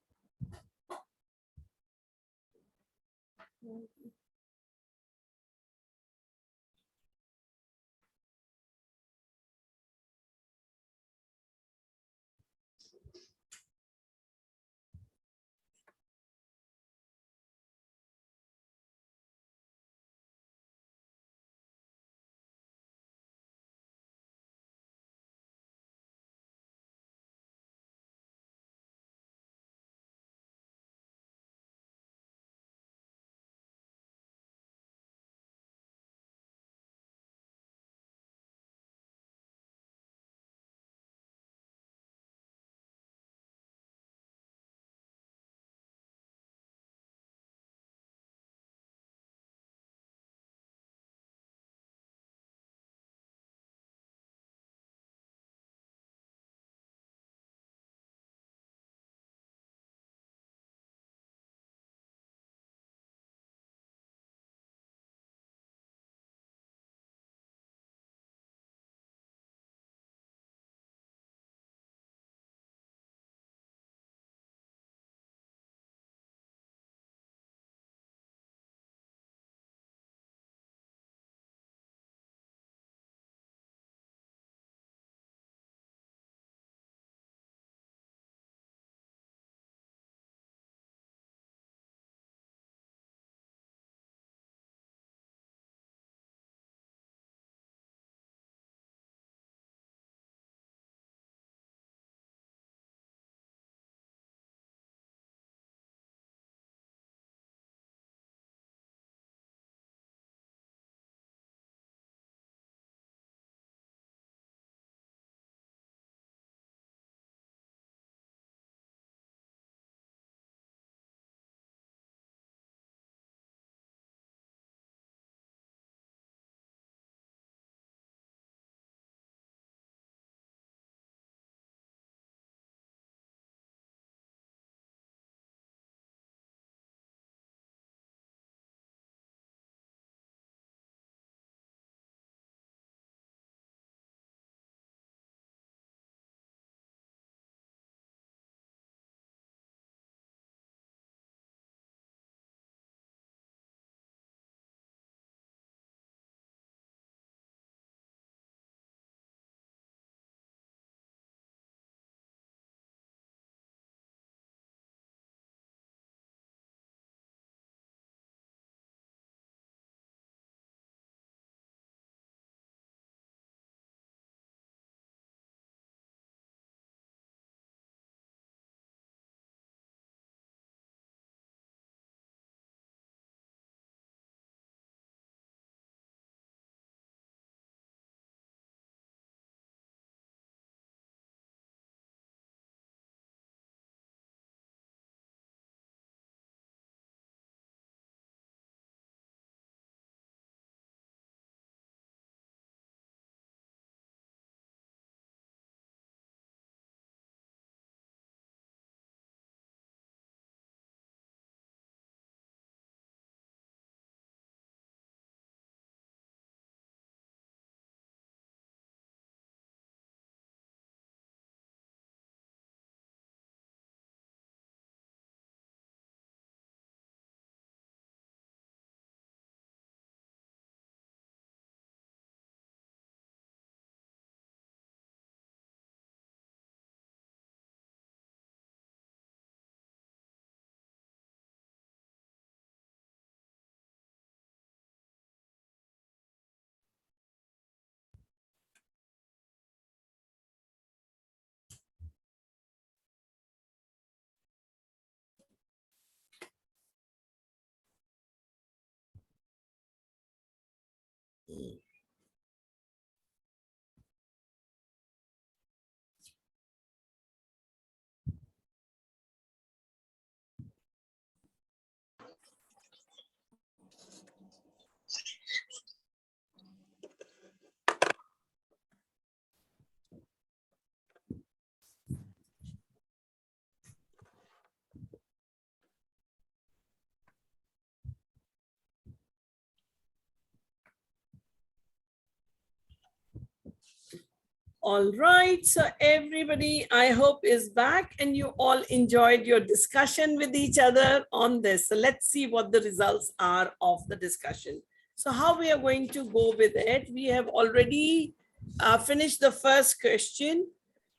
All right, so everybody, I hope is back and you all enjoyed your discussion with each other on this. So let's see what the results are of the discussion. So how we are going to go with it, we have already finished the first question.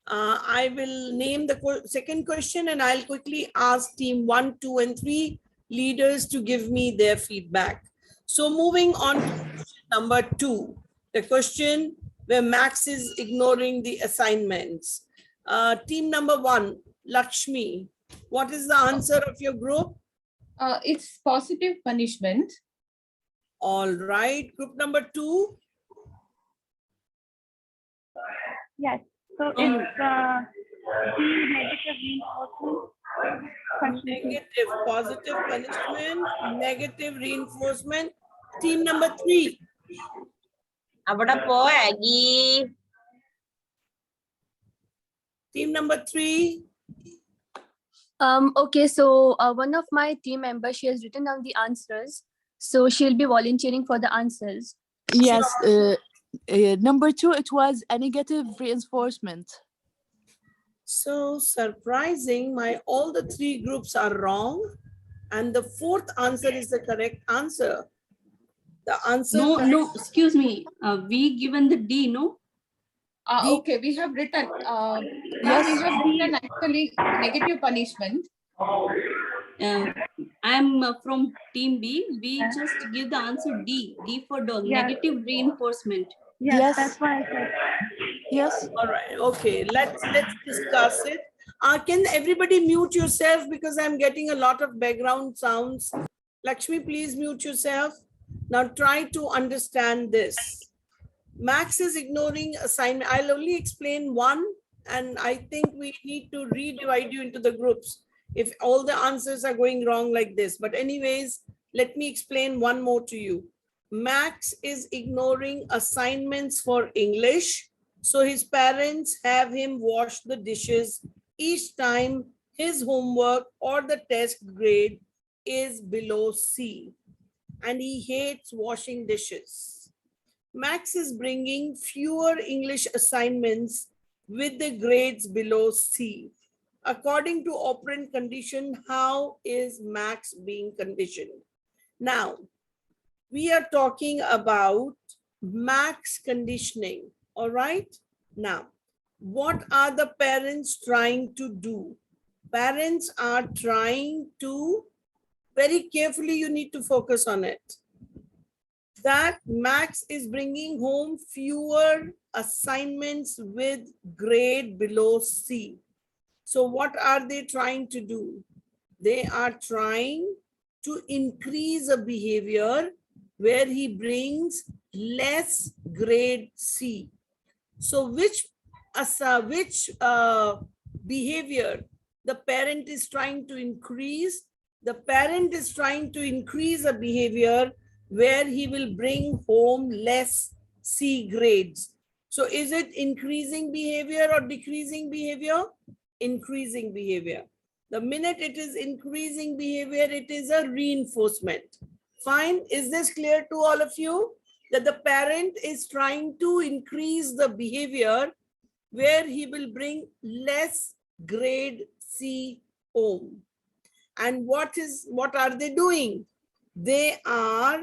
I will name the second question and I'll quickly ask team 1, 2, and 3 leaders to give me their feedback. So moving on to question number 2, the question where Max is ignoring the assignments. Team number 1, Lakshmi, what is the answer of your group? It's positive punishment. All right, group number 2. Yes. So it's the negative reinforcement. Negative, positive punishment, negative reinforcement. Team number 3. Team number 3. Okay, so one of my team members, she has written down the answers. So she'll be volunteering for the answers. Yes, number 2, it was a negative reinforcement. So surprising, all the 3 groups are wrong. And the 4th answer is the correct answer. The answer. No, excuse me. We given the D, no? Okay, we have written. Yes, we have written actually negative punishment. I'm from team B. We just give the answer D. D for dog. Yes. Negative reinforcement. Yes, that's why I said. Yes. All right. Okay. Let's discuss it. Can everybody mute yourself because I'm getting a lot of background sounds. Lakshmi, please mute yourself. Now try to understand this. Max is ignoring assignment. I'll only explain one, and I think we need to redivide you into the groups if all the answers are going wrong like this. But anyways, let me explain one more to you. Max is ignoring assignments for English. So his parents have him wash the dishes each time his homework or the test grade is below C. And he hates washing dishes. Max is bringing fewer English assignments with the grades below C. According to operant condition, how is Max being conditioned? Now, we are talking about Max conditioning, all right? Now, what are the parents trying to do? Parents are trying to, very carefully, you need to focus on it, that Max is bringing home fewer assignments with grade below C. So what are they trying to do? They are trying to increase a behavior where he brings less grade C. So which behavior the parent is trying to increase? The parent is trying to increase a behavior where he will bring home less C grades. So is it increasing behavior or decreasing behavior? Increasing behavior. The minute it is increasing behavior, it is a reinforcement. Fine. Is this clear to all of you? That the parent is trying to increase the behavior where he will bring less grade C home. And what are they doing? They are,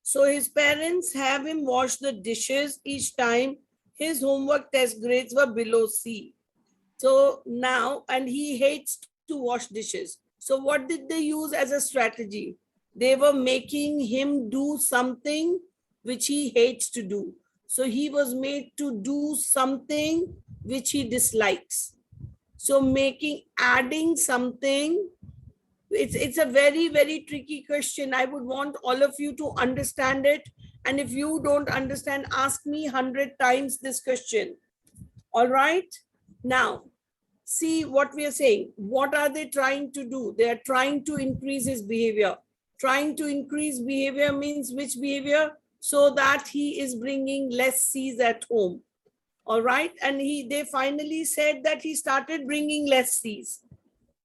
so his parents have him wash the dishes each time his homework test grades were below C. So now, and he hates to wash dishes. So what did they use as a strategy? They were making him do something which he hates to do. So he was made to do something which he dislikes. So adding something, it's a very, very tricky question. I would want all of you to understand it. And if you don't understand, ask me 100 times this question. All right. Now, see what we are saying. What are they trying to do? They are trying to increase his behavior. Trying to increase behavior means which behavior? So that he is bringing less C's at home. All right. And they finally said that he started bringing less C's.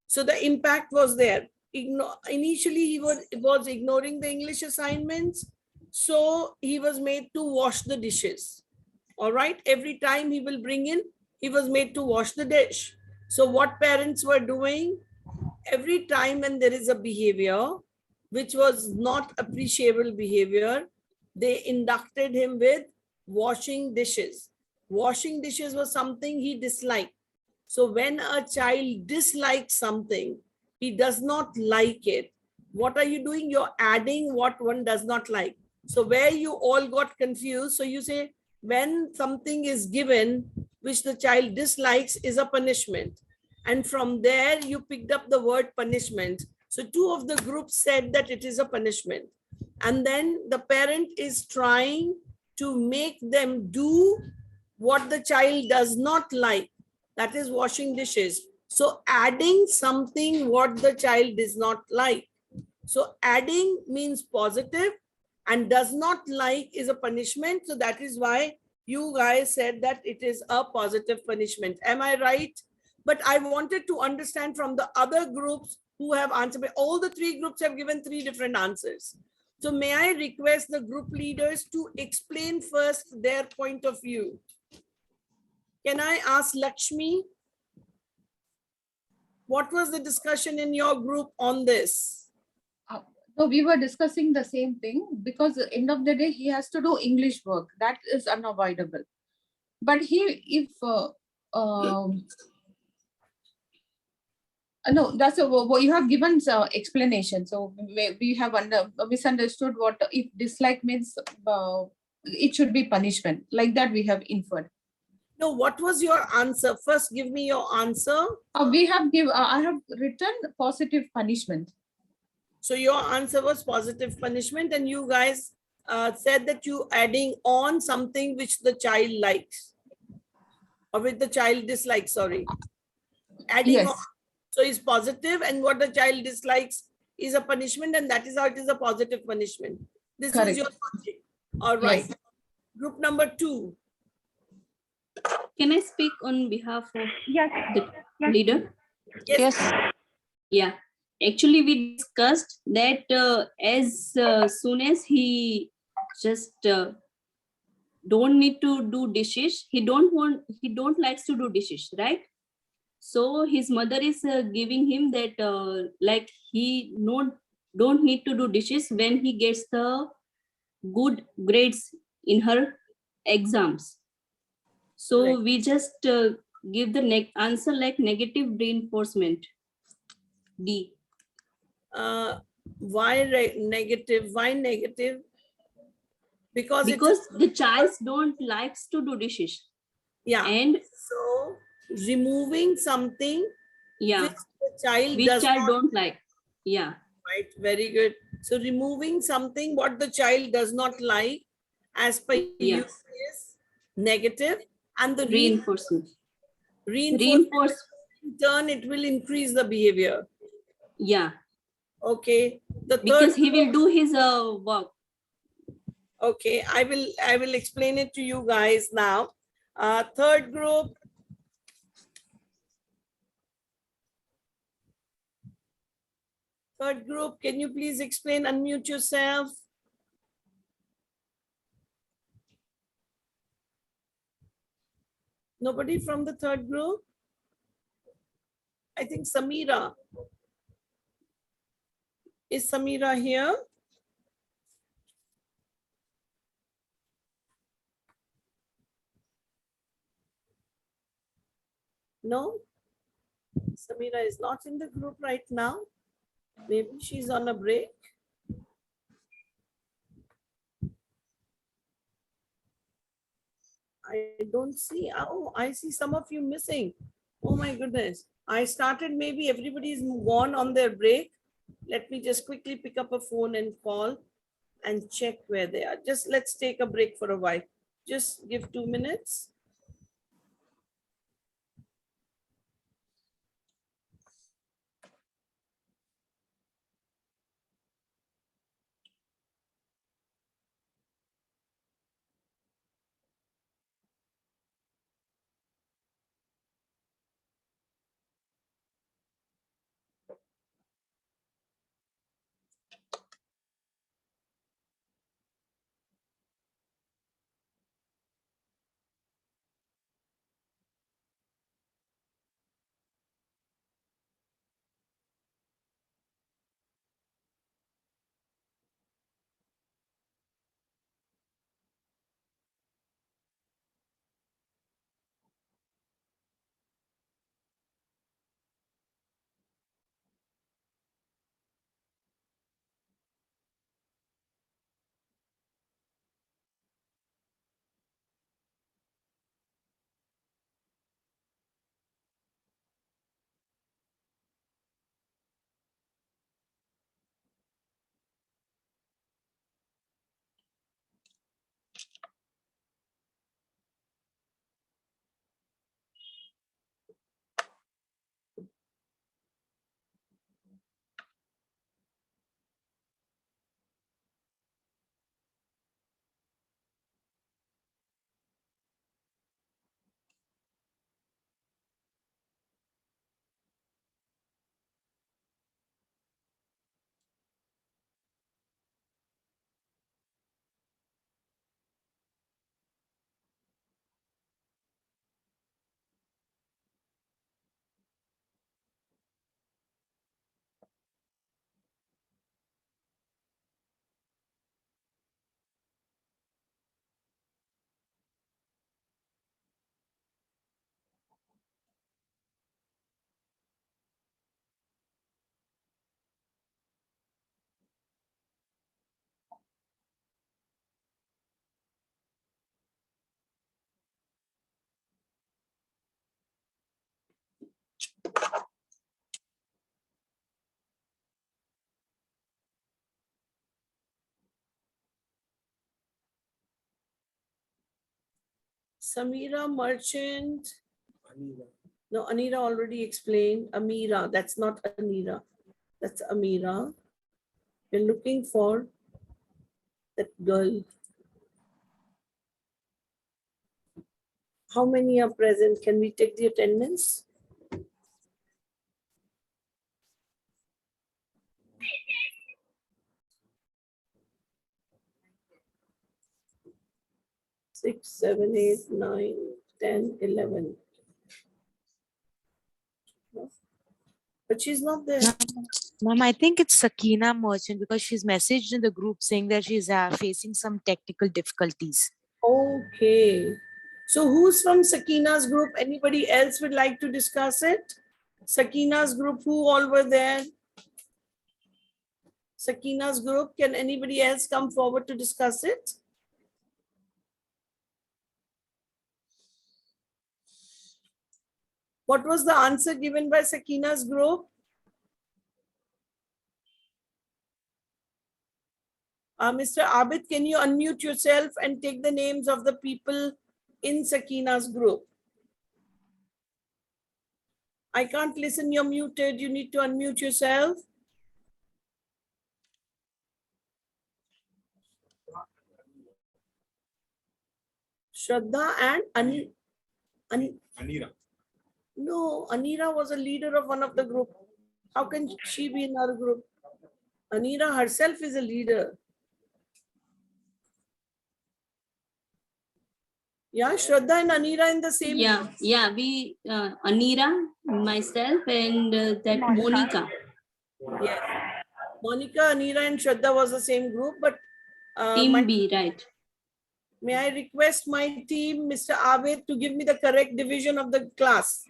So the impact was there. Initially, he was ignoring the English assignments. So he was made to wash the dishes. All right. Every time he will bring in, he was made to wash the dish. So what parents were doing, every time when there is a behavior which was not appreciable behavior, they inducted him with washing dishes. Washing dishes was something he disliked. So when a child dislikes something, he does not like it. What are you doing? You're adding what one does not like. So where you all got confused, so you say when something is given which the child dislikes is a punishment. And from there you picked up the word punishment. So two of the groups said that it is a punishment. And then the parent is trying to make them do what the child does not like, that is washing dishes. So adding something what the child does not like. So adding means positive and does not like is a punishment. So that is why you guys said that it is a positive punishment. Am I right? But I wanted to understand from the other groups who have answered. All the three groups have given three different answers. So may I request the group leaders to explain first their point of view? Can I ask Lakshmi? What was the discussion in your group on this? No, we were discussing the same thing because at the end of the day, he has to do English work. That is unavoidable. But if no, that's what you have given explanation. So we have misunderstood what if dislike means it should be punishment. Like that we have inferred. No, what was your answer? First, give me your answer. I have written positive punishment. So your answer was positive punishment, and you guys said that you adding on something which the child likes or which the child dislikes, sorry. Adding Yes. on. So it's positive, and what the child dislikes is a punishment, and that is how it is a positive punishment. This Correct. is your logic. All right. Yes. Group number 2. Can I speak on behalf of Yes. the leader? Yes. Yeah. Actually, we discussed that as soon as he just don't need to do dishes, he don't likes to do dishes, right? So his mother is giving him that like he don't need to do dishes when he gets the good grades in her exams. So Correct. we just give the answer like negative reinforcement. D. Why negative? Why negative? Because the child don't likes to do dishes. Yeah. And so removing something yeah, which the child which does child not don't like. Yeah. Right. Very good. So removing something what the child does not like as per you is negative, and the Reinforcement. reinforcement in turn it will increase the behavior. Yeah. Okay. The because third he will do his work. Okay, I will explain it to you guys now. Third group. Third group, can you please explain? Unmute yourself. Nobody from the third group? I think Samira. Is Samira here? No? Samira is not in the group right now. Maybe she's on a break. I don't see. Oh, I see some of you missing. Oh my goodness. I started, maybe everybody's gone on their break. Let me just quickly pick up a phone and call and check where they are. Just let's take a break for a while. Just give 2 minutes. Samira Merchant. No, Anira already explained. Amira, that's not Anira. That's Amira. We're looking for that girl. How many are present? Can we take the attendance? Six, 7, 8, 9, 10, 11. But she's not there. Mom, I think it's Sakina Merchant because she's messaged in the group saying that she's facing some technical difficulties. Okay. So who's from Sakina's group? Anybody else would like to discuss it? Sakina's group, who all were there? Sakina's group, can anybody else come forward to discuss it? What was the answer given by Sakina's group? Mr. Abid, can you unmute yourself and take the names of the people in Sakina's group? I can't listen, you're muted. You need to unmute yourself. Shraddha and Anira. No, Anira was a leader of one of the group. How can she be in our group? Anira herself is a leader. Yeah, Shraddha and Anira in the same. Yeah, we, Anira, myself, and that Monica. Yes. Monica, Anira, and Shraddha was the same group, but Team B, right? May I request my team, Mr. Abid, to give me the correct division of the class?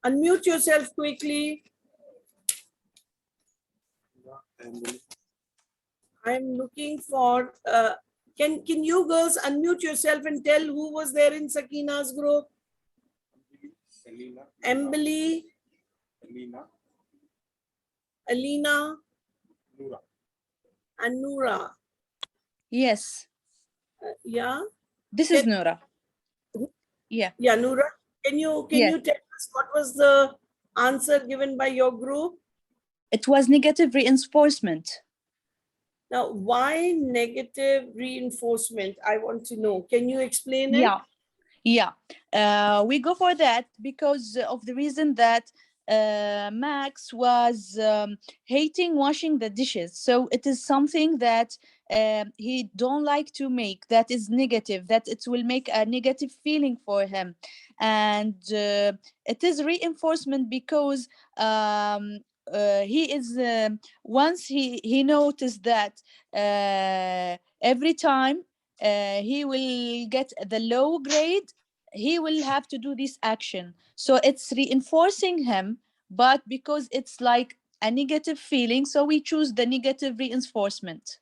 Unmute yourself quickly. I'm looking for, can you girls unmute yourself and tell who was there in Sakina's group? Emily, Alina, and Noora. Yes, Yeah. this is Noora. Yeah. Yeah, Noora. Can you tell us what was the answer given by your group? It was negative reinforcement. Now, why negative reinforcement? I want to know. Can you explain it? Yeah. We go for that because of the reason that Max was hating washing the dishes. So it is something that he don't like to make, that is negative, that it will make a negative feeling for him. And it is reinforcement because he is once he noticed that every time he will get the low grade, he will have to do this action. So it's reinforcing him, but because it's like a negative feeling, so we choose the negative reinforcement.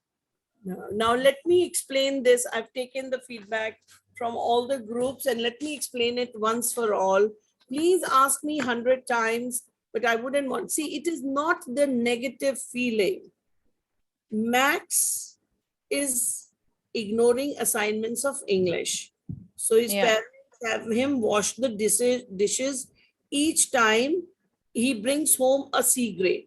Now let me explain this. I've taken the feedback from all the groups and let me explain it once for all. Please ask me 100 times, but I wouldn't want. See, it is not the negative feeling. Max is ignoring assignments of English. So his parents have him wash the dishes each time he brings home a C grade.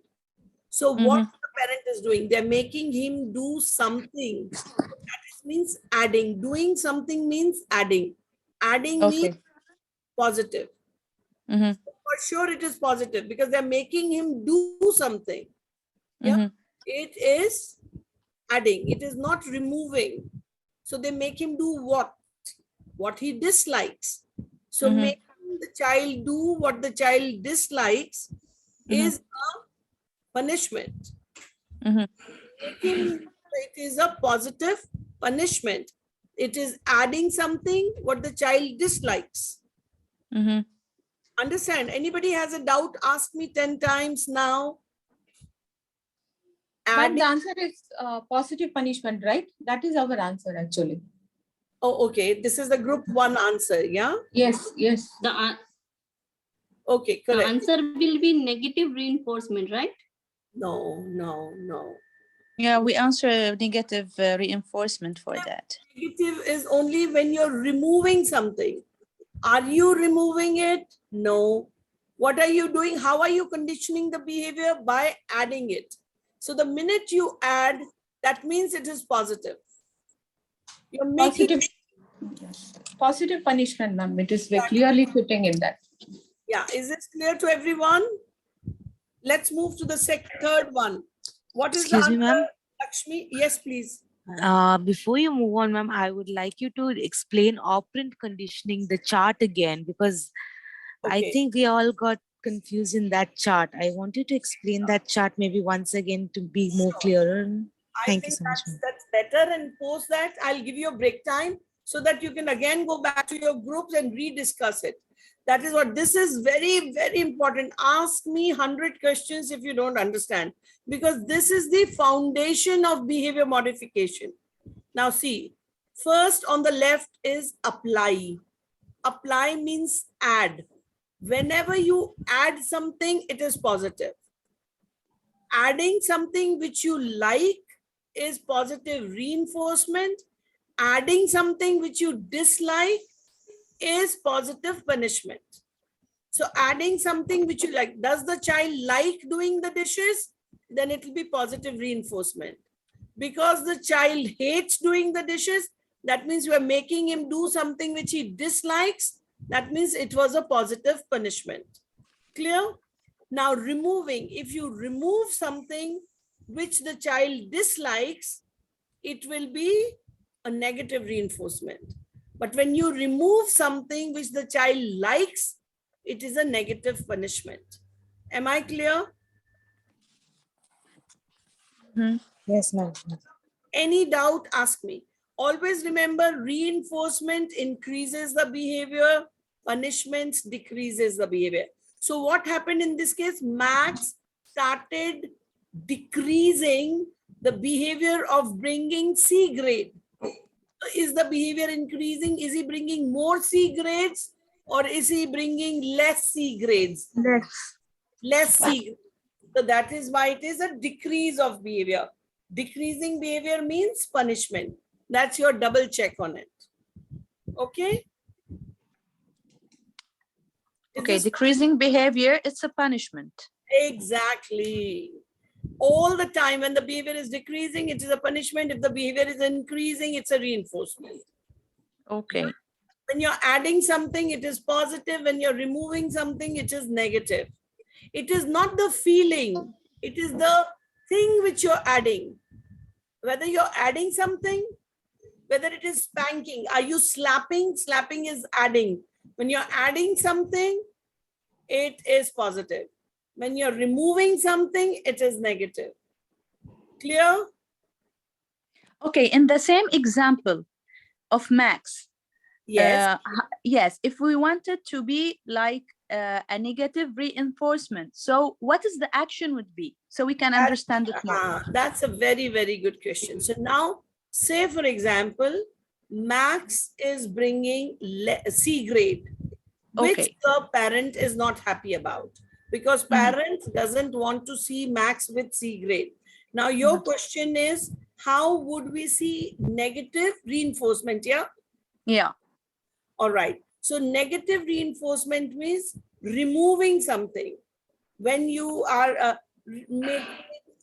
So what the parent is doing, they're making him do something. That means adding. Doing something means adding. Adding means positive. For sure it is positive because they're making him do something. Yeah, it is adding. It is not removing. So they make him do what he dislikes. So making the child do what the child dislikes is a punishment. It is a positive punishment. It is adding something what the child dislikes. Understand? Anybody has a doubt, ask me 10 times now. Ma'am, the answer is positive punishment, right? That is our answer actually. Oh, okay. This is the group 1 answer, yeah? Yes. Okay, correct. The answer will be negative reinforcement, right? No. Yeah, we answer negative reinforcement for that. Negative is only when you're removing something. Are you removing it? No. What are you doing? How are you conditioning the behavior? By adding it. So the minute you add, that means it is positive. You're making Positive, yes. Positive punishment, ma'am. It is clearly fitting in that. Yeah, is this clear to everyone? Let's move to the third one. What is Excuse the me, answer, ma'am. Lakshmi? Yes, please. Before you move on, ma'am, I would like you to explain operant conditioning, the chart again, because I Okay. think we all got confused in that chart. I want you to explain that chart maybe once again to be more clearer. I Thank you think so much, ma'am. that's better, and post that I'll give you a break time so that you can again go back to your groups and rediscuss it. That is what this is very, very important. Ask me 100 questions if you don't understand, because this is the foundation of behavior modification. Now see, first on the left is apply. Apply means add. Whenever you add something, it is positive. Adding something which you like is positive reinforcement. Adding something which you dislike is positive punishment. So adding something which you like, does the child like doing the dishes? Then it will be positive reinforcement. Because the child hates doing the dishes, that means you are making him do something which he dislikes. That means it was a positive punishment. Clear? Now removing, if you remove something which the child dislikes, it will be a negative reinforcement. But when you remove something which the child likes, it is a negative punishment. Am I clear? Yes, ma'am. Any doubt, ask me. Always remember, reinforcement increases the behavior, punishments decreases the behavior. So what happened in this case? Max started decreasing the behavior of bringing C grade. Is the behavior increasing? Is he bringing more C grades or is he bringing less C grades? Less C. So that is why it is a decrease of behavior. Decreasing behavior means punishment. That's your double check on it. Okay? Okay, decreasing behavior, it's a punishment. Exactly. All the time when the behavior is decreasing, it is a punishment. If the behavior is increasing, it's a reinforcement. Okay. When you're adding something, it is positive. When you're removing something, it is negative. It is not the feeling. It is the thing which you're adding. Whether you're adding something, whether it is spanking, are you slapping? Slapping is adding. When you're adding something, it is positive. When you're removing something, it is negative. Clear? Okay, in the same example of Max. Yes. Yes, if we wanted to be like a negative reinforcement, so what is the action would be? So we can understand it more. That's a very, very good question. So now, say for example, Max is bringing C grade, which the parent is not happy about, because parent doesn't want to see Max with C grade. Now your question is, how would we see negative reinforcement? Yeah. Yeah. All right. So negative reinforcement means removing something. When you are making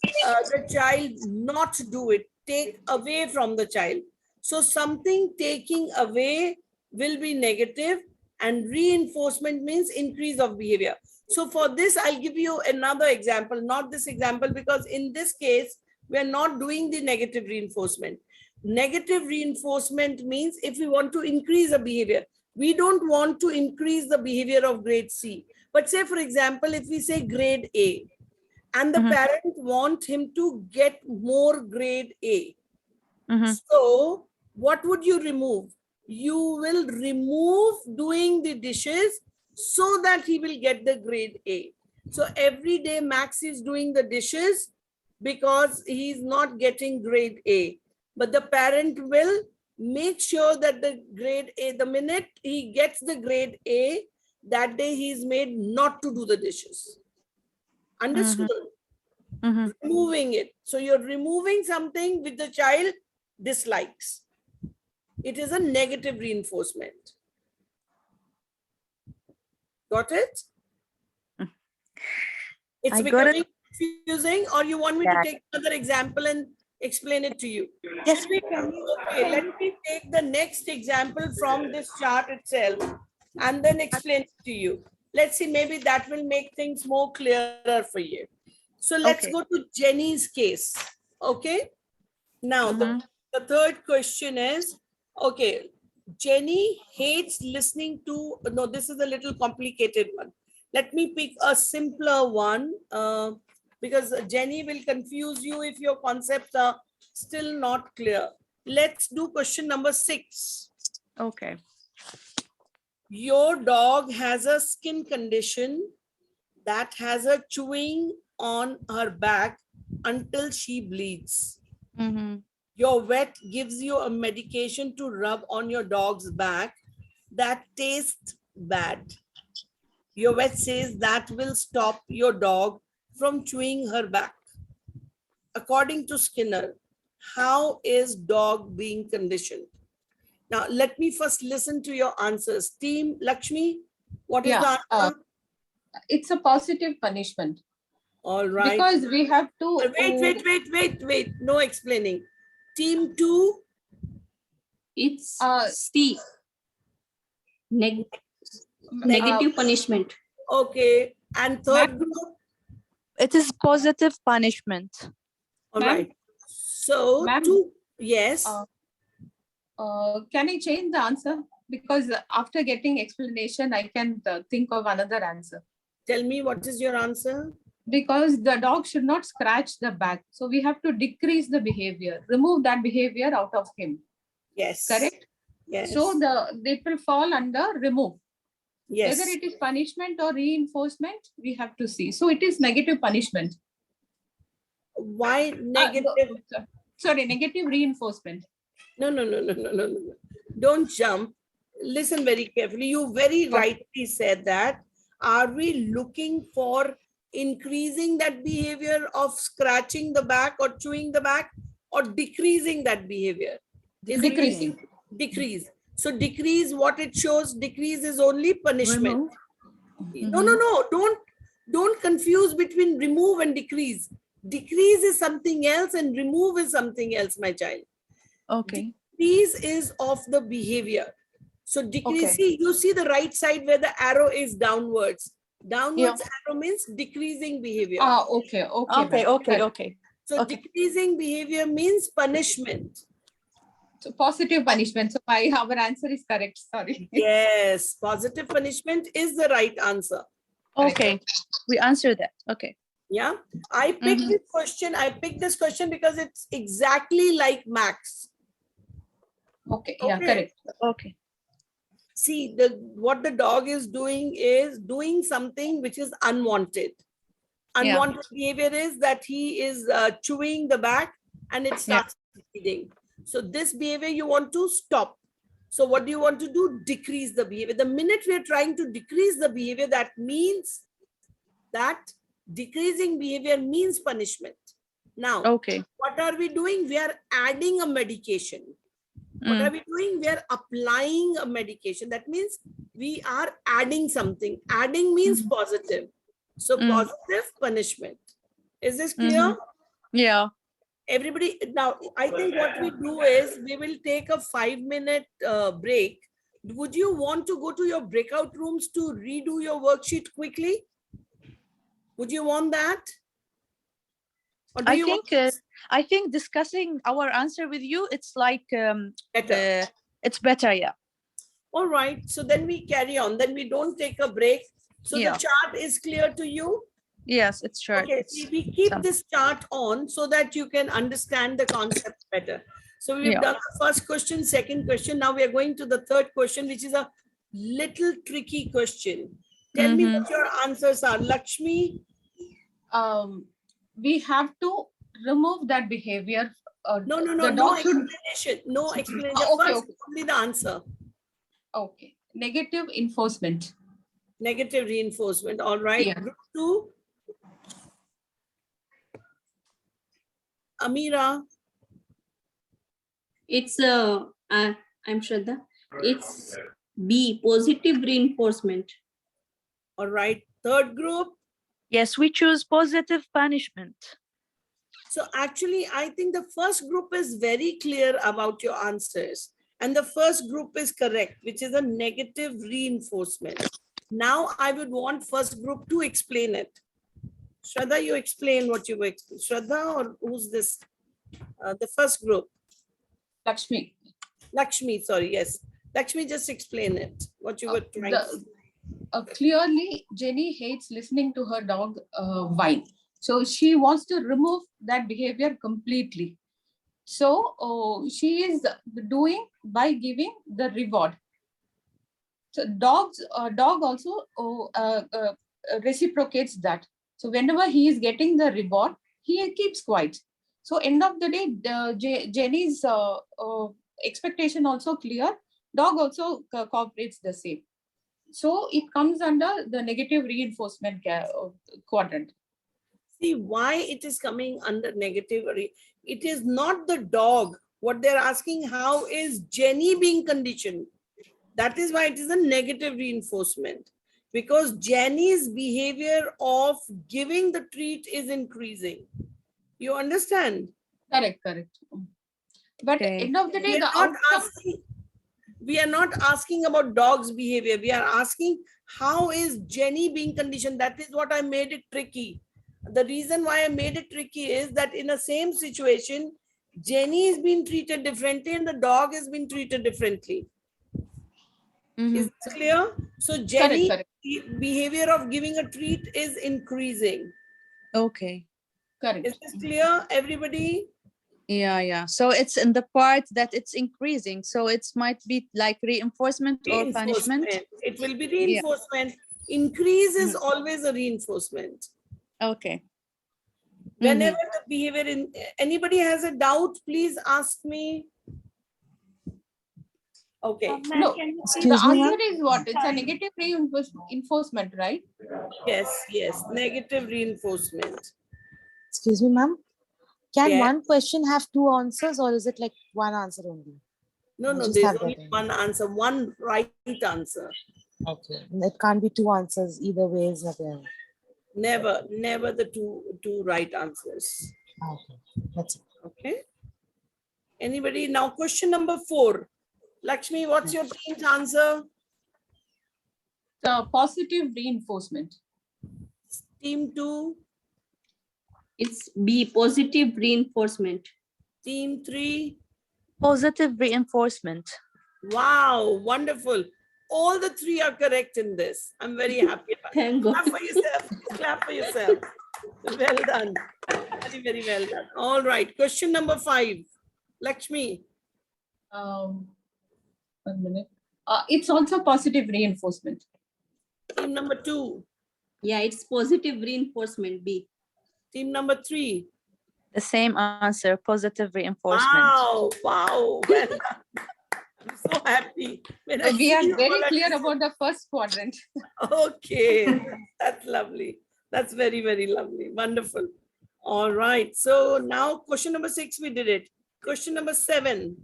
the child not do it, take away from the child. So something taking away will be negative, and reinforcement means increase of behavior. So for this, I'll give you another example, not this example, because in this case, we are not doing the negative reinforcement. Negative reinforcement means if we want to increase a behavior, we don't want to increase the behavior of grade C. But say, for example, if we say grade A, and the parent want him to get more grade A. So what would you remove? You will remove doing the dishes so that he will get the grade A. So every day Max is doing the dishes because he is not getting grade A. But the parent will make sure that the grade A, the minute he gets the grade A, that day he is made not to do the dishes. Understood? removing it. So you're removing something which the child dislikes. It is a negative reinforcement. Got it? It's I got becoming confusing, or you want me to Yeah. take another example and explain it to you? Yes. Okay, let me take the next example from this chart itself and then explain it to you. Let's see, maybe that will make things more clearer for you. So let's Okay. go to Jenny's case. Okay. Now, the third question is, okay, Jenny hates listening to, no, this is a little complicated one. Let me pick a simpler one because Jenny will confuse you if your concepts are still not clear. Let's do question number 6. Okay. Your dog has a skin condition that has her chewing on her back until she bleeds. Your vet gives you a medication to rub on your dog's back that tastes bad. Your vet says that will stop your dog from chewing her back. According to Skinner, how is dog being conditioned? Now, let me first listen to your answers. Team Lakshmi, what is the answer? It's a positive punishment. All right. Because we have to. Wait. No explaining. Team 2. It's C. Negative punishment. Okay. And third group? It is positive punishment. All right. So, yes. Can I change the answer? Because after getting explanation, I can think of another answer. Tell me, what is your answer? Because the dog should not scratch the back. So we have to decrease the behavior, remove that behavior out of him. Yes. Correct? Yes. So it will fall under remove. Yes. Whether it is punishment or reinforcement, we have to see. So it is negative punishment. Why negative? Sorry, negative reinforcement. No. Don't jump. Listen very carefully. You very rightly said that. Are we looking for increasing that behavior of scratching the back or chewing the back, or decreasing that behavior? Decreasing. Decrease. So decrease, what it shows, decrease is only punishment. No. Don't confuse between remove and decrease. Decrease is something else and remove is something else, my child. Okay. Decrease is of the behavior. So decrease, see, you see the right side where the arrow is downwards. Downwards arrow means decreasing behavior. Okay. So decreasing behavior means punishment. So positive punishment. So our answer is correct. Sorry. Yes, positive punishment is the right answer. Okay, we answered that. Okay. Yeah, I picked this question. I picked this question because it's exactly like Max. Okay. Yeah, correct. Okay. See, what the dog is doing something which is unwanted. Unwanted behavior is that he is chewing the back and it starts bleeding. So this behavior you want to stop. So what do you want to do? Decrease the behavior. The minute we are trying to decrease the behavior, that means that decreasing behavior means punishment. Now, what are we doing? We are adding a medication. What are we doing? We are applying a medication. That means we are adding something. Adding means positive. So positive punishment. Is this clear? Yeah. Everybody, now I think what we do is we will take a 5-minute break. Would you want to go to your breakout rooms to redo your worksheet quickly? Would you want that? Or do I think discussing our answer with you, it's like better. It's better, yeah. All right, so then we carry on. Then we don't take a break. So the chart is clear to you? Yes, it's short. Okay, we keep this chart on so that you can understand the concept better. So we've done the first question, second question. Now we are going to the third question, which is a little tricky question. Tell me what your answers are. Lakshmi? We have to remove that behavior. No explanation. No explanation. First, only the answer. Okay. Negative enforcement. Negative reinforcement. All right. Group 2. Amira, It's I'm Shraddha. It's B, positive reinforcement. all right. Third group. Yes, we choose positive punishment. So actually, I think the first group is very clear about your answers. And the first group is correct, which is a negative reinforcement. Now I would want first group to explain it. Shraddha, you explain what you were explaining. Shraddha, or who's this? The first group. Lakshmi. Lakshmi, sorry, yes. Lakshmi, just explain it, what you were trying to say. Clearly, Jenny hates listening to her dog whine. So she wants to remove that behavior completely. So she is doing by giving the reward. So dog also reciprocates that. So whenever he is getting the reward, he keeps quiet. So end of the day, Jenny's expectation also clear. Dog also cooperates the same. So it comes under the negative reinforcement quadrant. See why it is coming under negative. It is not the dog. What they're asking, how is Jenny being conditioned? That is why it is a negative reinforcement. Because Jenny's behavior of giving the treat is increasing. You understand? Correct. But end of the day, we are not asking about dog's behavior. We are asking how is Jenny being conditioned. That is what I made it tricky. The reason why I made it tricky is that in the same situation, Jenny is being treated differently and the dog is being treated differently. Is this clear? So Jenny's behavior of giving a treat is increasing. Okay. Correct. Is this clear, everybody? Yeah. So it's in the part that it's increasing. So it might be like reinforcement or punishment. It will be reinforcement. Increase is always a reinforcement. Okay. Whenever the behavior anybody has a doubt, please ask me. Okay. No, the answer is what? It's a negative reinforcement, right? Yes. Negative reinforcement. Excuse me, ma'am. Can Yeah. one question have two answers or is it like one answer only? No, there's only one answer, one right answer. Okay. It can't be two answers either way. Is not there. Never the two right answers. Okay. That's it. Okay. Anybody? Now question number 4. Lakshmi, what's your team's answer? The positive reinforcement. Team 2. It's B, positive reinforcement. Team 3. Positive reinforcement. Wow, wonderful. All the 3 are correct in this. I'm very happy. Thank God. Clap for yourself. Clap for yourself. Well done. Very well done. All right. Question number 5. Lakshmi. 1 minute. It's also positive reinforcement. Team number 2. Yeah, it's positive reinforcement, B. Team number 3. The same answer, positive reinforcement. Wow. Well done. I'm so happy. We are very clear about the first quadrant. Okay, that's lovely. That's very, very lovely. Wonderful. All right. So now question number 6, we did it. Question number 7.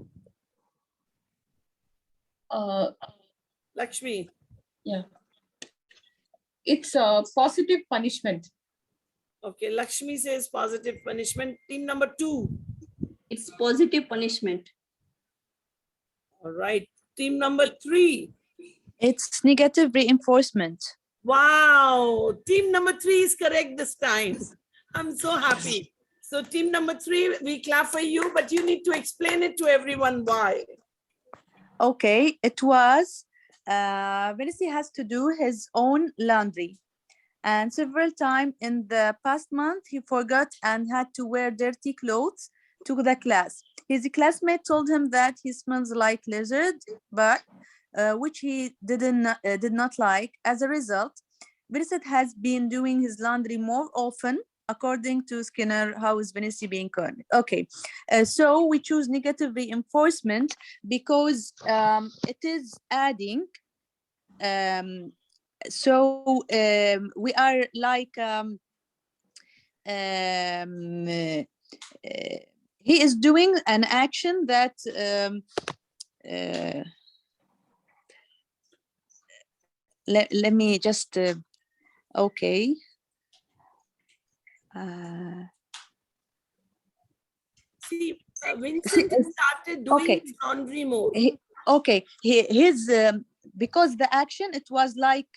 Lakshmi. Yeah. It's a positive punishment. Okay, Lakshmi says positive punishment. Team number 2. It's positive punishment. All right. Team number 3. It's negative reinforcement. Wow. Team number 3 is correct this time. I'm so happy. So team number 3, we clap for you, but you need to explain it to everyone why. Okay, it was Vinicius has to do his own laundry. And several times in the past month, he forgot and had to wear dirty clothes to the class. His classmate told him that he smells like lizard, but which he did not like. As a result, Vinicius has been doing his laundry more often. According to Skinner, how is Vinicius being cornered? Okay, so we choose negative reinforcement because it is adding. We are like he is doing an action that let me just okay. See, Vincent started doing okay. his laundry mode. His because the action, it was like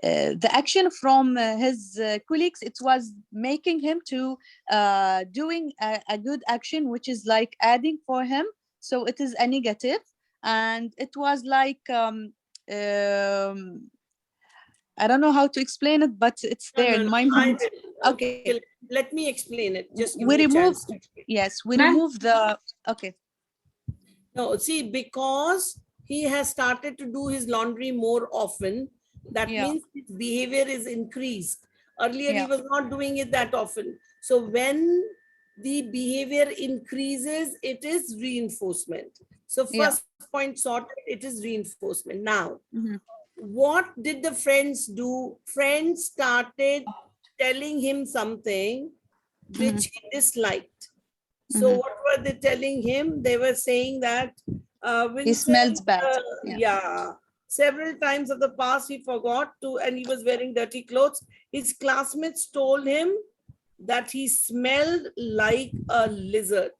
the action from his colleagues, it was making him to doing a good action, which is like adding for him. So it is a negative, and it was like I don't know how to explain it, but it's there in my mind. Okay, let me explain it. Just give we me a remove chance to explain. yes, we remove the okay. No, see, because he has started to do his laundry more often, that means his behavior is increased. Earlier, he was not doing it that often. So when the behavior increases, it is reinforcement. So first point sorted, it is reinforcement. Now, what did the friends do? Friends started telling him something which he disliked. So what were they telling him? They were saying that Vincent, he smells bad. Several times of the past he forgot to, and he was wearing dirty clothes. His classmates told him that he smelled like a lizard,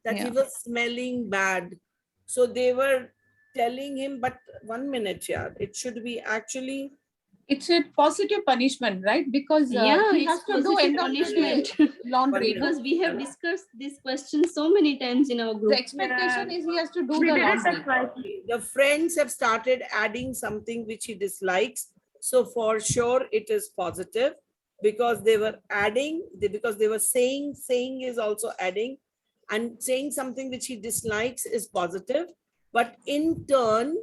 that he was smelling bad. So they were telling him, but 1 minute, yeah, it should be actually. It's a positive punishment, right? Because Yeah, he it's has to do positive end of the day punishment. laundry. Because we have discussed this question so many times in our group. The expectation is he has to do the laundry. The friends have started adding something which he dislikes. So for sure it is positive, because they were adding, because they were saying is also adding, and saying something which he dislikes is positive. But in turn,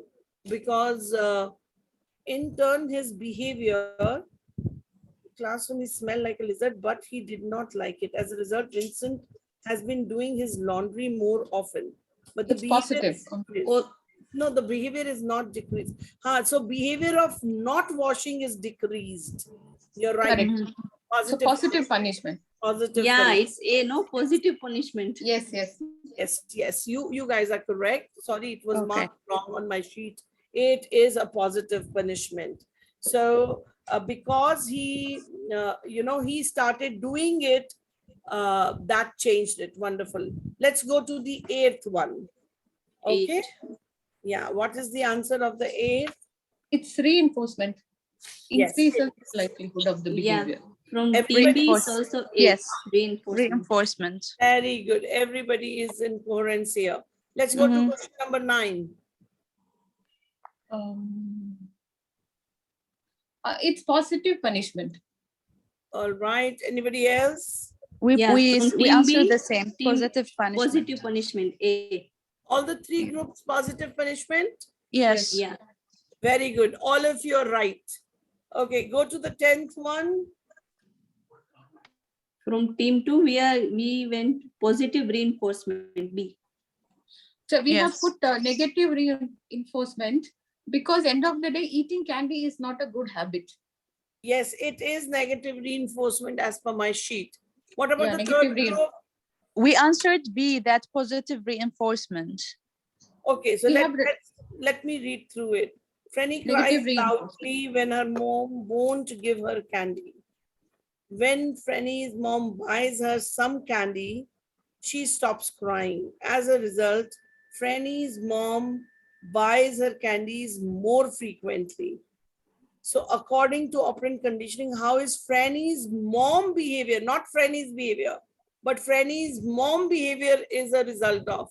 because in turn his behavior, classroom, he smelled like a lizard, but he did not like it. As a result, Vincent has been doing his laundry more often. But the behavior is, no, the behavior is not decreased. So behavior of not washing is decreased. You're right. So positive punishment. Positive. Yeah, punishment. it's a positive punishment. Yes. You guys are correct. Sorry, it was marked wrong on my sheet. It is a positive punishment. So because he, he started doing it, that changed it. Wonderful. Let's go to the 8th one. Okay. Yeah. What is the answer of the 8th? It's reinforcement. Increases likelihood of the behavior. From team B is also reinforcement. Very good. Everybody is in coherence here. Let's go to question number 9. It's positive punishment. All right. Anybody else? We answered the same. Positive punishment. Positive punishment. A. All the 3 groups positive punishment? Yes. Yeah. Very good. All of you are right. Okay, go to the 10th one. From team 2, we went positive reinforcement, B. So we have put negative reinforcement, because end of the day, eating candy is not a good habit. Yes, it is negative reinforcement as per my sheet. What about the 3rd group? We answered B, that positive reinforcement. Okay, so let me read through it. Franny cries loudly when her mom won't give her candy. When Franny's mom buys her some candy, she stops crying. As a result, Franny's mom buys her candies more frequently. So according to operant conditioning, how is Franny's mom behavior, not Franny's behavior, but Franny's mom behavior is a result of.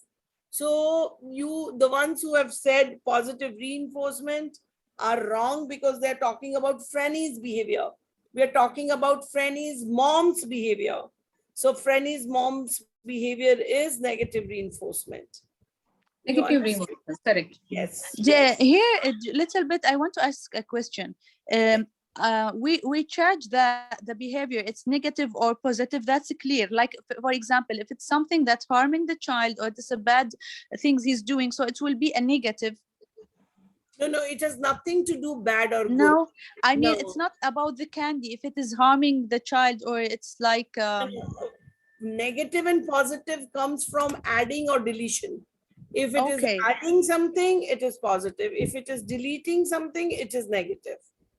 So the ones who have said positive reinforcement are wrong, because they're talking about Franny's behavior. We're talking about Franny's mom's behavior. So Franny's mom's behavior is negative reinforcement. Negative reinforcement, correct. Yes. Yeah, here a little bit, I want to ask a question. We charge the behavior, it's negative or positive, that's clear. Like, for example, if it's something that's harming the child or it's a bad things he's doing, so it will be a negative. No, it has nothing to do bad or good. No, I mean, No. it's not about the candy. If it is harming the child or it's like, Negative and positive comes from adding or deletion. If it is okay. adding something, it is positive. If it is deleting something, it is negative.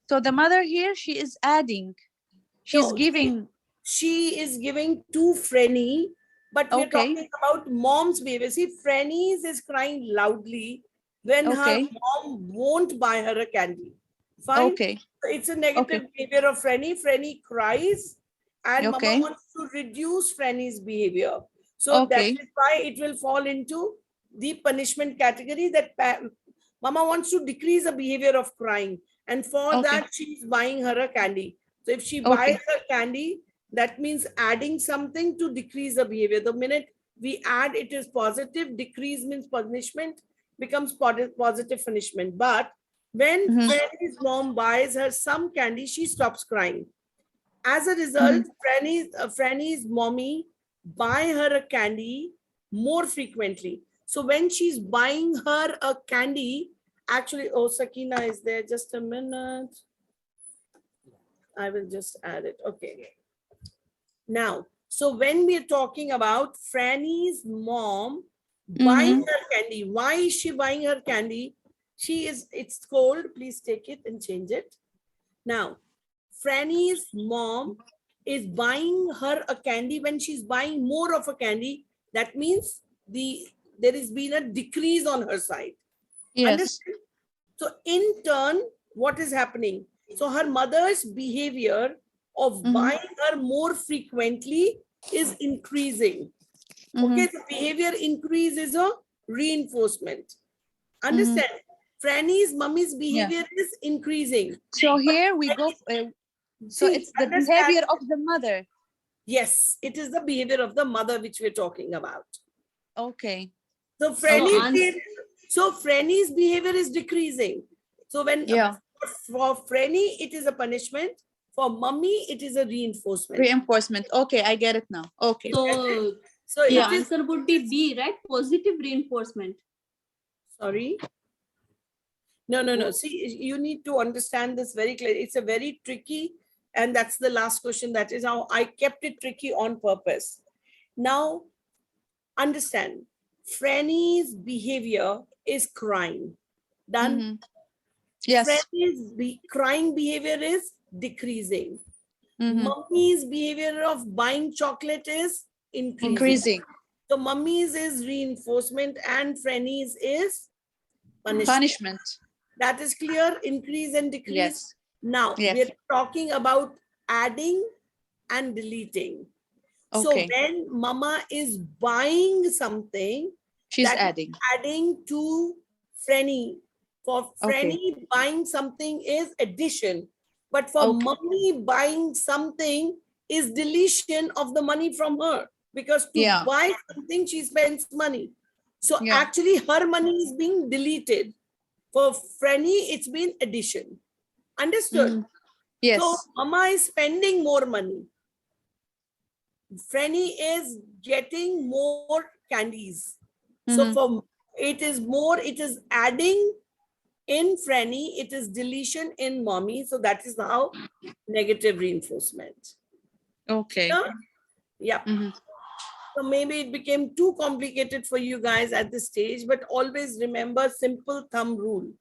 So the mother here, she is adding. She's No, giving. she is giving to Franny, but we're Okay. talking about mom's behavior. See, Franny's is crying loudly when her Okay. mom won't buy her a candy. Fine. Okay. So it's a negative Okay. behavior of Franny. Franny cries and Okay. mama wants to reduce Franny's behavior. So that Okay. is why it will fall into the punishment category that mama wants to decrease the behavior of crying. And for Okay. that, she's buying her a candy. So if she Okay. buys her candy, that means adding something to decrease the behavior. The minute we add, it is positive. Decrease means punishment, becomes positive punishment. But when Franny's mom buys her some candy, she stops crying. As a result, Franny's mommy buy her a candy more frequently. So when she's buying her a candy, actually, oh, Sakina is there. Just a minute. I will just add it. Okay. Now, so when we're talking about Franny's mom buying her candy, why is she buying her candy? It's cold. Please take it and change it. Now, Franny's mom is buying her a candy. When she's buying more of a candy, that means there has been a decrease on her side. Yes. Understand? So in turn, what is happening? So her mother's behavior of buying her more frequently is increasing. Okay, the behavior increase is a reinforcement. Understand? Franny's mommy's behavior is increasing. So here we go. So it's the behavior of the mother. Yes, it is the behavior of the mother which we're talking about. Okay. So Franny's behavior is decreasing. So when for Franny, it is a punishment. For mommy, it is a reinforcement. Reinforcement. Okay, I get it now. Okay. So the answer would be B, right? Positive reinforcement. Sorry. No. See, you need to understand this very clearly. It's a very tricky, and that's the last question. That is how I kept it tricky on purpose. Now, understand, Franny's behavior is crying. Done? Yes. Franny's crying behavior is decreasing. Mummy's behavior of buying chocolate is increasing. So mummy's is reinforcement and Franny's is punishment. That is clear, increase and decrease. Yes. Now, we're talking about adding and deleting. So when mama is buying something, she's adding to Franny. For Franny, buying something is addition. But for mommy, buying something is deletion of the money from her. Because to buy something, she spends money. So actually, her money is being deleted. For Franny, it's been addition. Understood? Yes. So mama is spending more money. Franny is getting more candies. So for it is more, it is adding in Franny, it is deletion in mommy. So that is how negative reinforcement. Okay. Yeah. So maybe it became too complicated for you guys at this stage, but always remember simple thumb rule.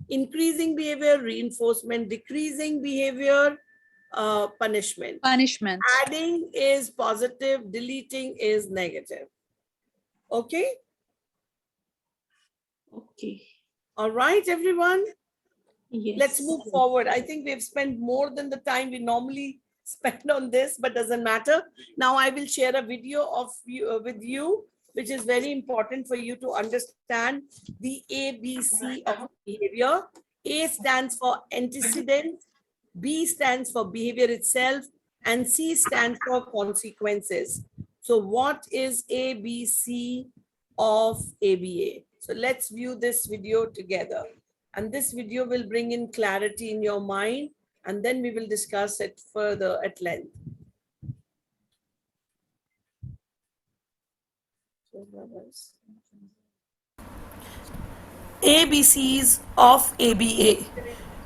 Increasing behavior, reinforcement, decreasing behavior, punishment. Punishment. Adding is positive, deleting is negative. Okay? Okay. All right, everyone? Yes. Let's move forward. I think we've spent more than the time we normally spend on this, but doesn't matter. Now I will share a video of you with you, which is very important for you to understand the ABC of behavior. A stands for antecedents, B stands for behavior itself, and C stands for consequences. So what is ABC of ABA? So let's view this video together. And this video will bring in clarity in your mind, and then we will discuss it further at length. ABCs of ABA.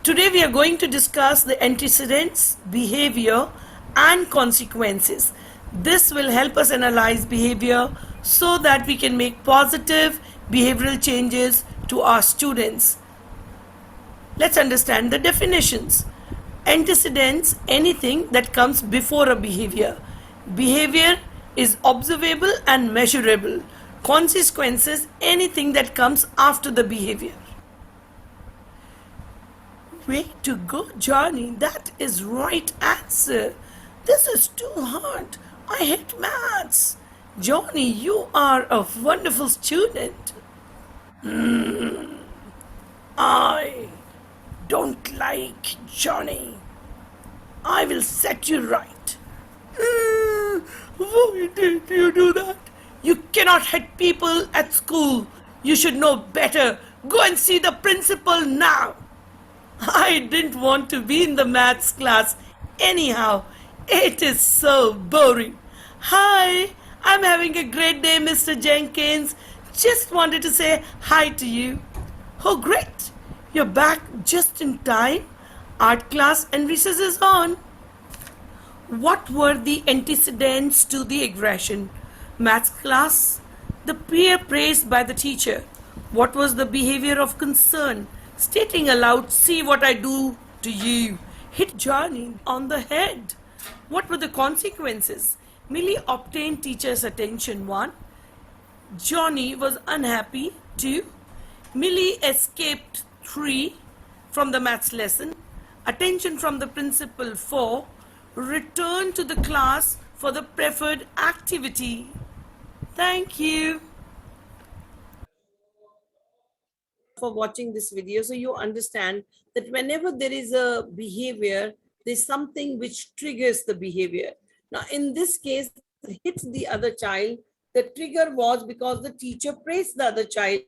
Today we are going to discuss the antecedents, behavior and consequences. This will help us analyze behavior so that we can make positive behavioral changes to our students. Let's understand the definitions. Antecedents, anything that comes before a behavior. Behavior is observable and measurable. Consequences, anything that comes after the behavior. Way to go, Johnny. That is right answer. This is too hard. I hate maths. Johnny, you are a wonderful student. I don't like Johnny. I will set you right. Why did you do that? You cannot hit people at school. You should know better. Go and see the principal now. I didn't want to be in the maths class anyhow. It is so boring. Hi, I'm having a great day, Mr. Jenkins. Just wanted to say hi to you. Oh, great. You're back just in time. Art class and recess is on. What were the antecedents to the aggression? Maths class, the peer praised by the teacher. What was the behavior of concern? Stating aloud, see what I do to you. Hit Johnny on the head. What were the consequences? Millie obtained teacher's attention. 1. Johnny was unhappy. 2. Millie escaped. 3. From the maths lesson. Attention from the principal. 4. Return to the class for the preferred activity. Thank you for watching this video, so you understand that whenever there is a behavior, there's something which triggers the behavior. Now, in this case, hit the other child. The trigger was because the teacher praised the other child,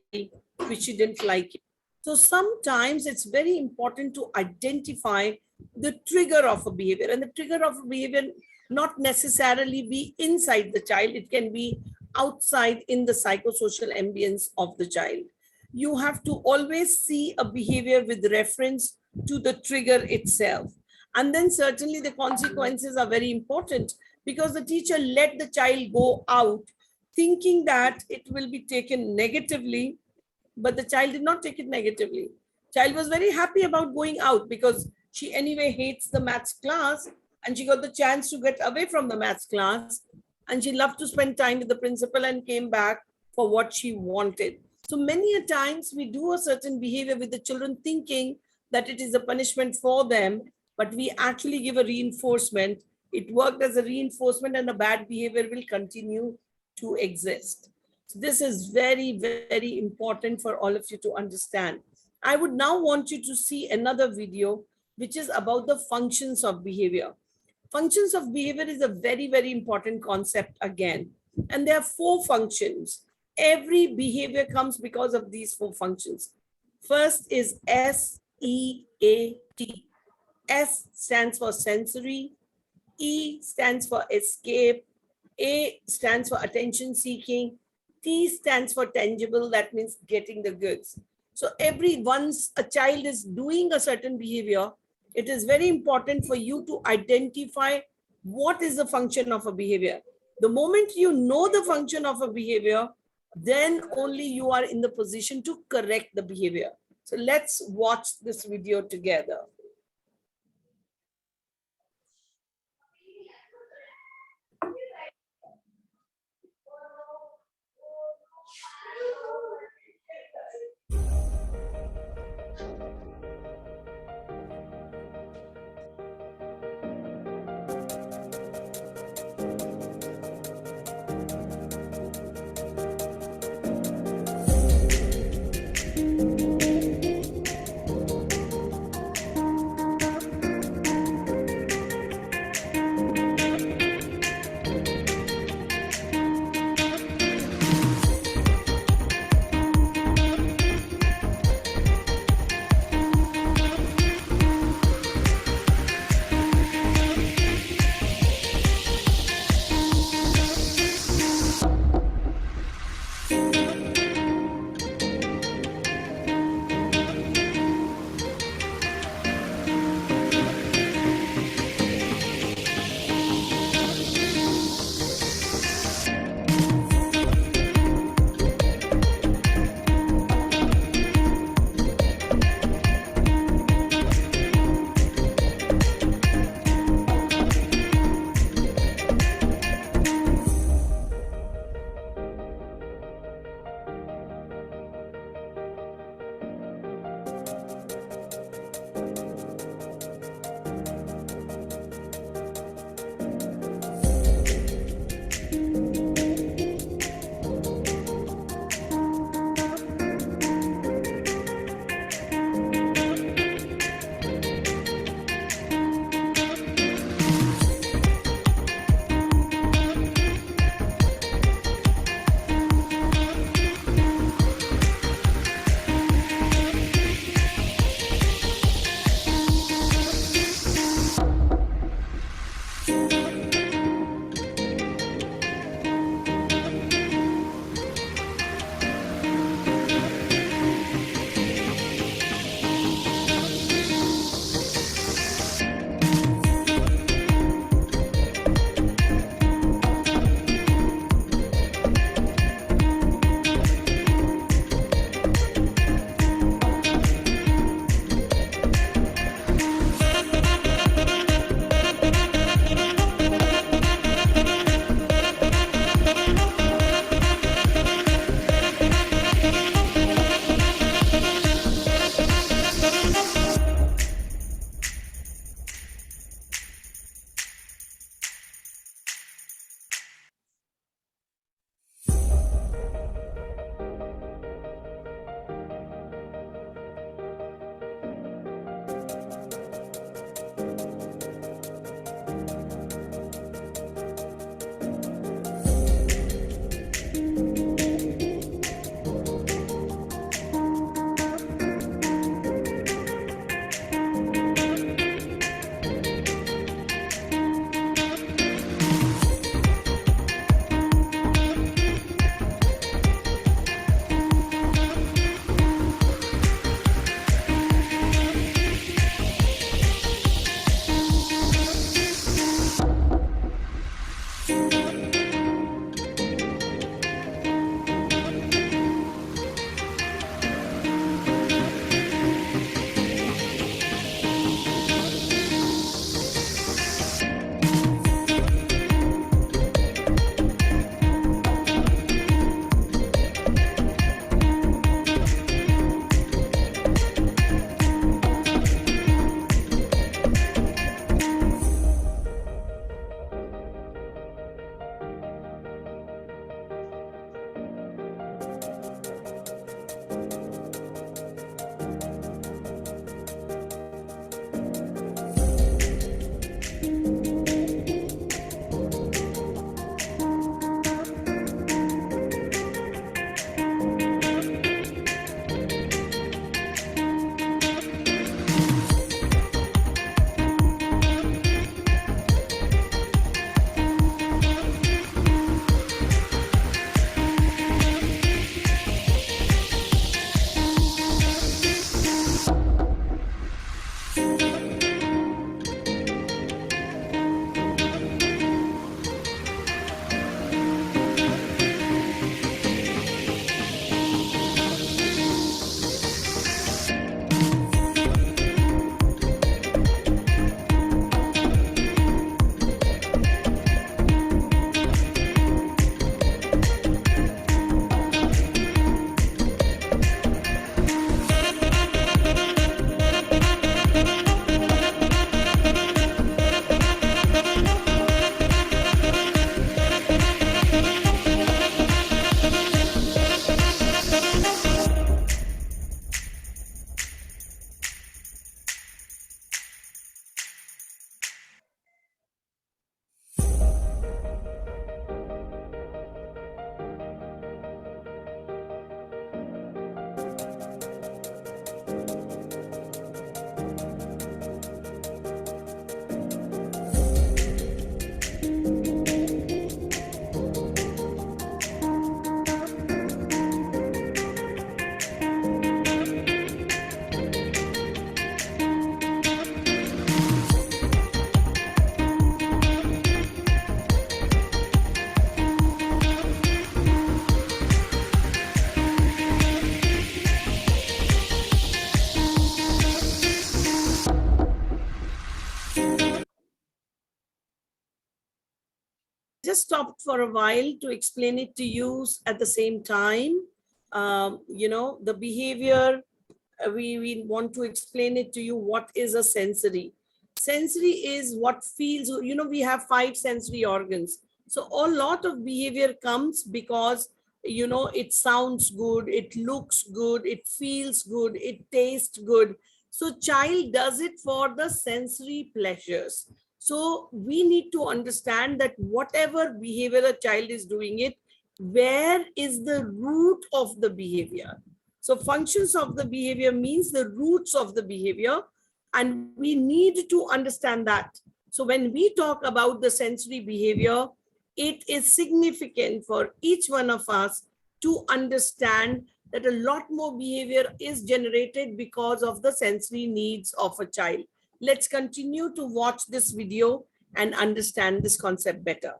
which she didn't like it. So sometimes it's very important to identify the trigger of a behavior, and the trigger of a behavior not necessarily be inside the child. It can be outside in the psychosocial ambience of the child. You have to always see a behavior with reference to the trigger itself. And then certainly the consequences are very important, because the teacher let the child go out thinking that it will be taken negatively, but the child did not take it negatively. Child was very happy about going out because she anyway hates the maths class, and she got the chance to get away from the maths class, and she loved to spend time with the principal and came back for what she wanted. So many a times we do a certain behavior with the children thinking that it is a punishment for them, but we actually give a reinforcement. It worked as a reinforcement, and a bad behavior will continue to exist. So this is very, very important for all of you to understand. I would now want you to see another video, which is about the functions of behavior. Functions of behavior is a very, very important concept again. And there are 4 functions. Every behavior comes because of these 4 functions. First is SEAT. S stands for sensory. E stands for escape. A stands for attention seeking. T stands for tangible. That means getting the goods. So once a child is doing a certain behavior, it is very important for you to identify what is the function of a behavior. The moment you know the function of a behavior, then only you are in the position to correct the behavior. So let's watch this video together. just stopped for a while to explain it to you at the same time. The behavior, we want to explain it to you. What is a sensory? Sensory is what feels, we have 5 sensory organs. So a lot of behavior comes because, it sounds good, it looks good, it feels good, it tastes good. So child does it for the sensory pleasures. So we need to understand that whatever behavior a child is doing it, where is the root of the behavior? So functions of the behavior means the roots of the behavior, and we need to understand that. So when we talk about the sensory behavior, it is significant for each one of us to understand that a lot more behavior is generated because of the sensory needs of a child. Let's continue to watch this video and understand this concept better.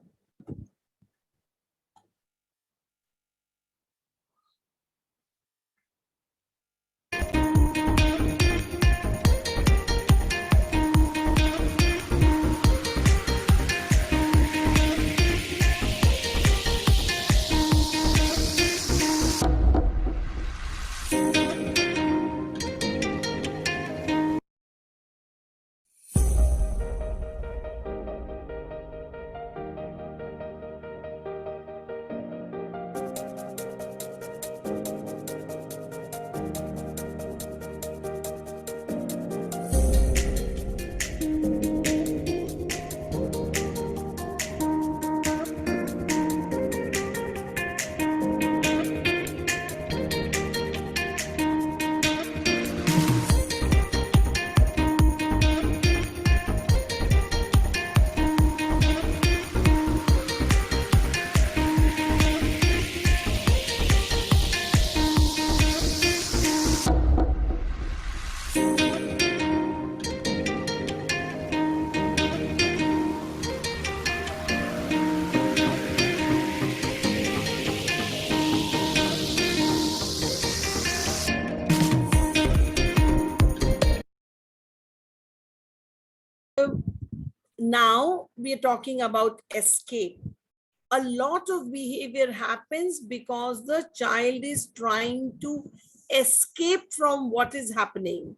Now we are talking about escape. A lot of behavior happens because the child is trying to escape from what is happening.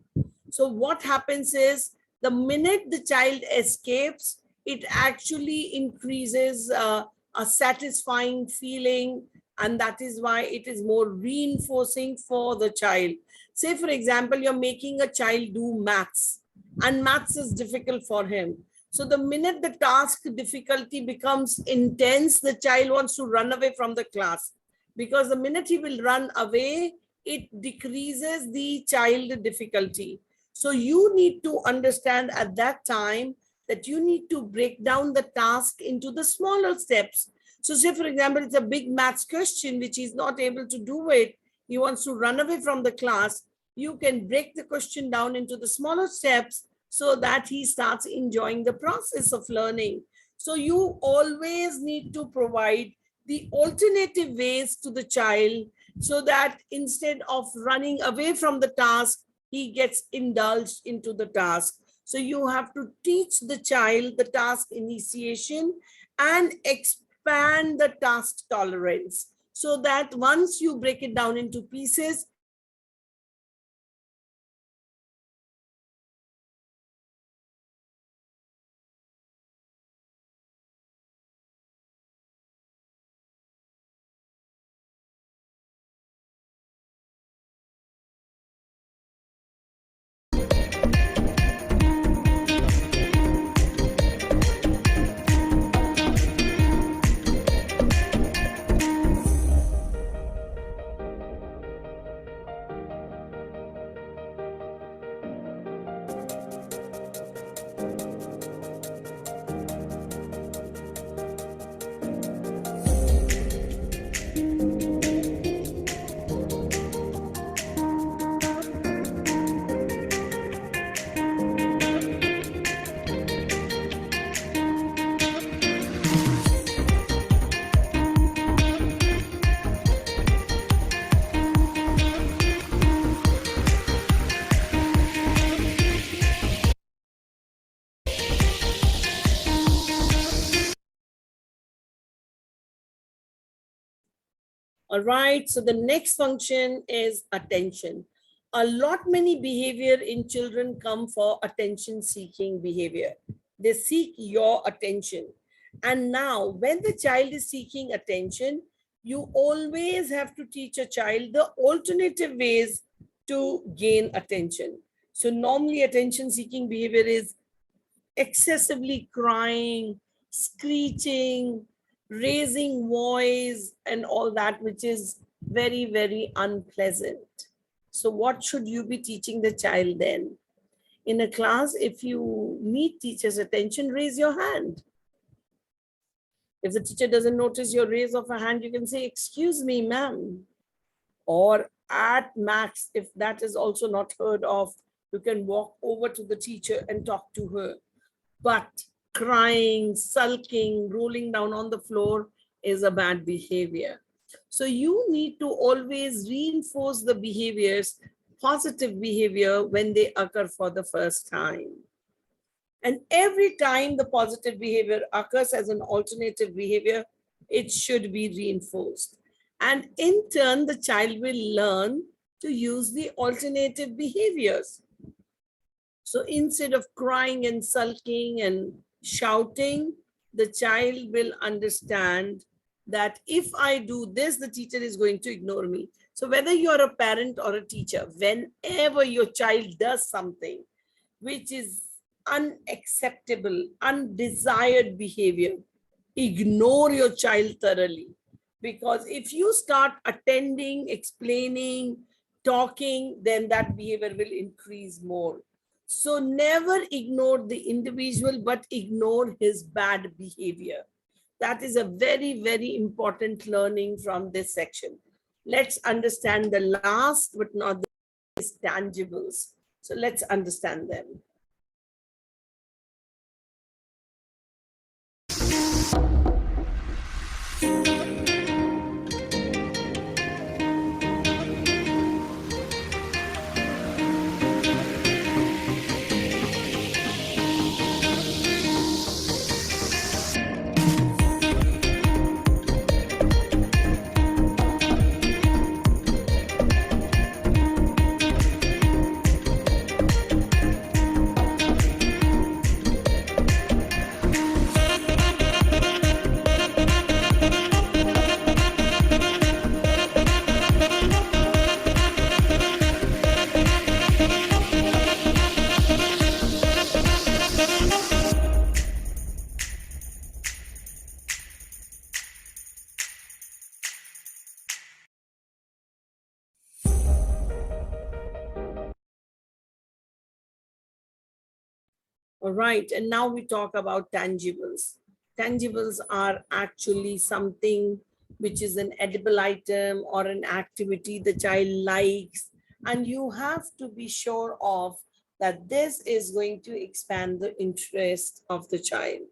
So what happens is, the minute the child escapes, it actually increases a satisfying feeling, and that is why it is more reinforcing for the child. Say, for example, you're making a child do maths, and maths is difficult for him. So the minute the task difficulty becomes intense, the child wants to run away from the class, because the minute he will run away, it decreases the child difficulty. So you need to understand at that time that you need to break down the task into the smaller steps. So say, for example, it's a big maths question which he's not able to do it. He wants to run away from the class. You can break the question down into the smaller steps so that he starts enjoying the process of learning. So you always need to provide the alternative ways to the child, so that instead of running away from the task, he gets indulged into the task. So you have to teach the child the task initiation and expand the task tolerance, so that once you break it down into pieces, All right, so the next function is attention. A lot many behavior in children come for attention seeking behavior. They seek your attention. And now when the child is seeking attention, you always have to teach a child the alternative ways to gain attention. So normally attention seeking behavior is excessively crying, screeching, raising voice, and all that, which is very, very unpleasant. So what should you be teaching the child then? In a class, if you need teacher's attention, raise your hand. If the teacher doesn't notice your raise of a hand, you can say, excuse me, ma'am. Or at max, if that is also not heard of, you can walk over to the teacher and talk to her. But crying, sulking, rolling down on the floor is a bad behavior. So you need to always reinforce the behaviors, positive behavior, when they occur for the first time. And every time the positive behavior occurs as an alternative behavior, it should be reinforced. And in turn, the child will learn to use the alternative behaviors. So instead of crying and sulking and shouting, the child will understand that if I do this, the teacher is going to ignore me. So whether you're a parent or a teacher, whenever your child does something which is unacceptable, undesired behavior, ignore your child thoroughly. Because if you start attending, explaining, talking, then that behavior will increase more. So never ignore the individual, but ignore his bad behavior. That is a very, very important learning from this section. Let's understand the last but not the least, tangibles. So let's understand them. All right, and now we talk about tangibles. Tangibles are actually something which is an edible item or an activity the child likes, and you have to be sure of that this is going to expand the interest of the child.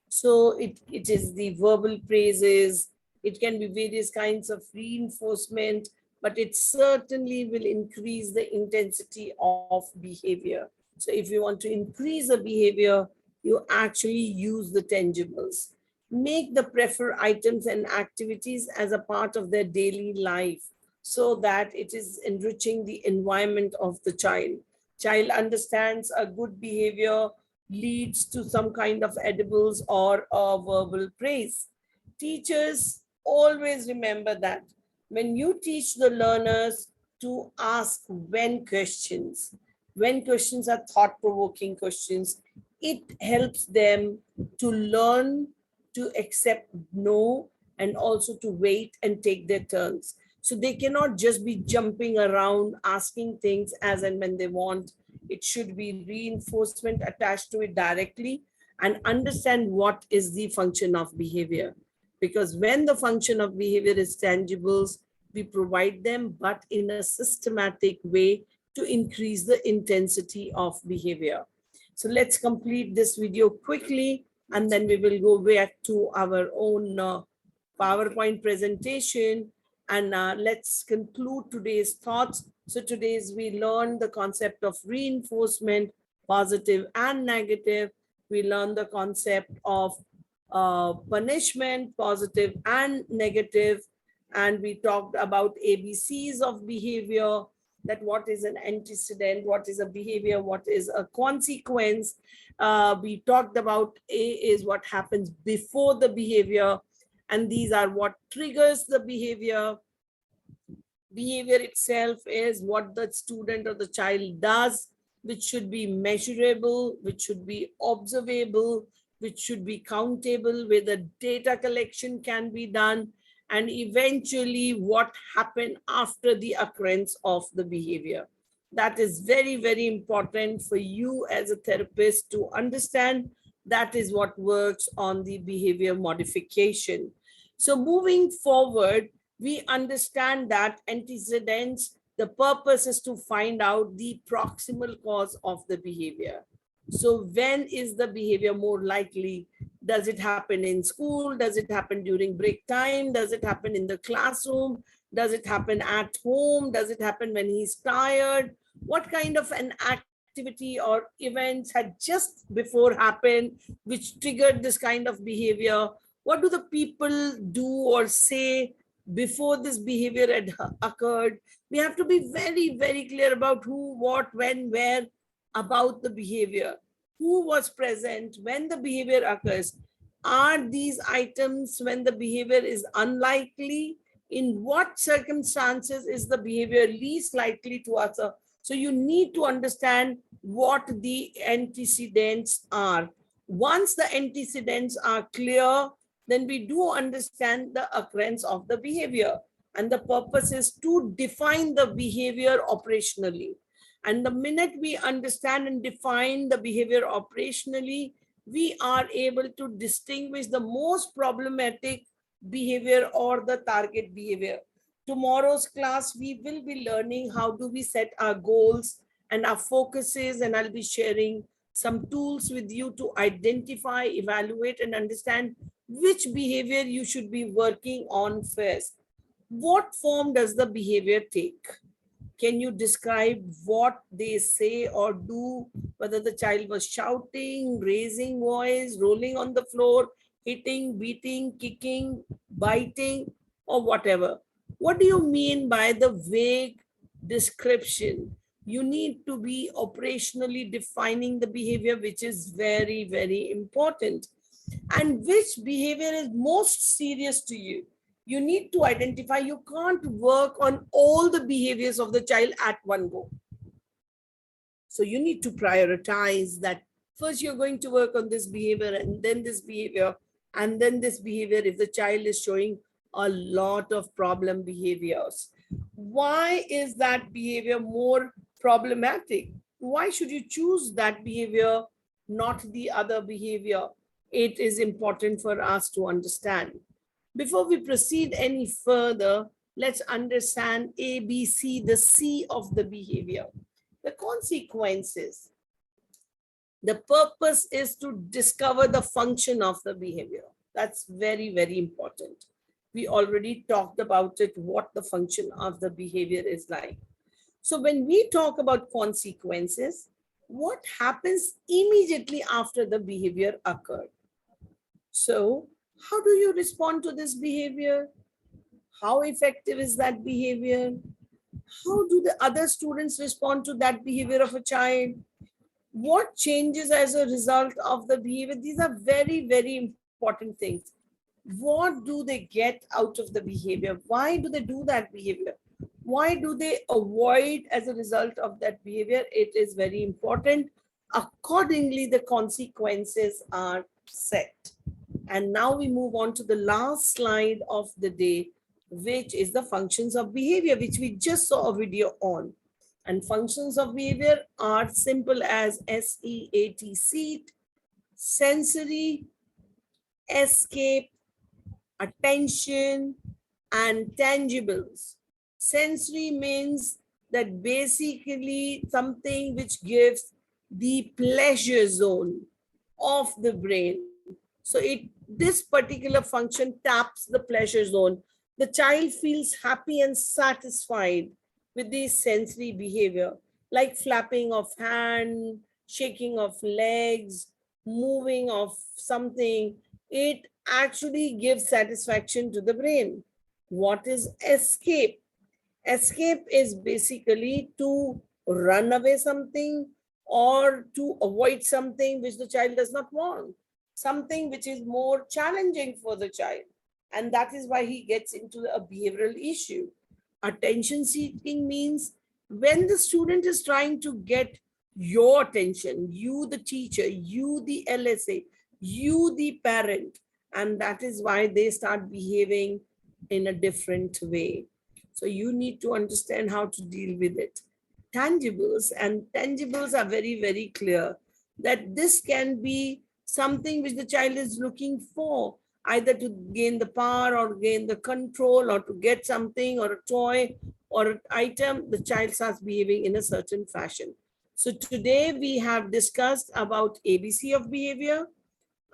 So it is the verbal praises, it can be various kinds of reinforcement, but it certainly will increase the intensity of behavior. So if you want to increase a behavior, you actually use the tangibles. Make the preferred items and activities as a part of their daily life so that it is enriching the environment of the child. Child understands a good behavior leads to some kind of edibles or a verbal praise. Teachers always remember that when you teach the learners to ask when questions are thought-provoking questions, it helps them to learn to accept no and also to wait and take their turns. So they cannot just be jumping around asking things as and when they want. It should be reinforcement attached to it directly and understand what is the function of behavior. Because when the function of behavior is tangibles, we provide them, but in a systematic way to increase the intensity of behavior. So let's complete this video quickly, and then we will go back to our own PowerPoint presentation. And let's conclude today's thoughts. So today's we learned the concept of reinforcement, positive and negative. We learned the concept of punishment, positive and negative. and we talked about ABCs of behavior, that what is an antecedent, what is a behavior, what is a consequence. We talked about A is what happens before the behavior, and these are what triggers the behavior. Behavior itself is what the student or the child does, which should be measurable, which should be observable, which should be countable, where the data collection can be done, and eventually what happened after the occurrence of the behavior. That is very, very important for you as a therapist to understand. That is what works on the behavior modification. So moving forward, we understand that antecedents, the purpose is to find out the proximal cause of the behavior. So when is the behavior more likely? Does it happen in school? Does it happen during break time? Does it happen in the classroom? Does it happen at home? Does it happen when he's tired? What kind of an activity or events had just before happened which triggered this kind of behavior? What do the people do or say before this behavior had occurred? We have to be very, very clear about who, what, when, where about the behavior. Who was present when the behavior occurs? Are these items when the behavior is unlikely? In what circumstances is the behavior least likely to occur? So you need to understand what the antecedents are. Once the antecedents are clear, then we do understand the occurrence of the behavior. And the purpose is to define the behavior operationally. And the minute we understand and define the behavior operationally, we are able to distinguish the most problematic behavior or the target behavior. Tomorrow's class, we will be learning how do we set our goals and our focuses, and I'll be sharing some tools with you to identify, evaluate, and understand which behavior you should be working on first. What form does the behavior take? Can you describe what they say or do? Whether the child was shouting, raising voice, rolling on the floor, hitting, beating, kicking, biting, or whatever. What do you mean by the vague description? You need to be operationally defining the behavior, which is very, very important. And which behavior is most serious to you? You need to identify. You can't work on all the behaviors of the child at one go. So you need to prioritize that. First, you're going to work on this behavior, and then this behavior, and then this behavior if the child is showing a lot of problem behaviors. Why is that behavior more problematic? Why should you choose that behavior, not the other behavior? It is important for us to understand. Before we proceed any further, let's understand ABC, the C of the behavior. The consequences. The purpose is to discover the function of the behavior. That's very, very important. We already talked about it, what the function of the behavior is like. So when we talk about consequences, what happens immediately after the behavior occurred? So how do you respond to this behavior? How effective is that behavior? How do the other students respond to that behavior of a child? What changes as a result of the behavior? These are very, very important things. What do they get out of the behavior? Why do they do that behavior? Why do they avoid as a result of that behavior? It is very important. Accordingly, the consequences are set. And now we move on to the last slide of the day, which is the functions of behavior, which we just saw a video on. And functions of behavior are simple as SEAT, seat, sensory, escape, attention, and tangibles. Sensory means that basically something which gives the pleasure zone of the brain. So this particular function taps the pleasure zone. The child feels happy and satisfied with the sensory behavior, like flapping of hand, shaking of legs, moving of something. It actually gives satisfaction to the brain. What is escape? Escape is basically to run away something or to avoid something which the child does not want, something which is more challenging for the child. And that is why he gets into a behavioral issue. Attention seeking means when the student is trying to get your attention, you the teacher, you the LSA, you the parent, and that is why they start behaving in a different way. So you need to understand how to deal with it. Tangibles, and tangibles are very, very clear that this can be something which the child is looking for, either to gain the power or gain the control or to get something or a toy or an item. The child starts behaving in a certain fashion. So today we have discussed about ABC of behavior,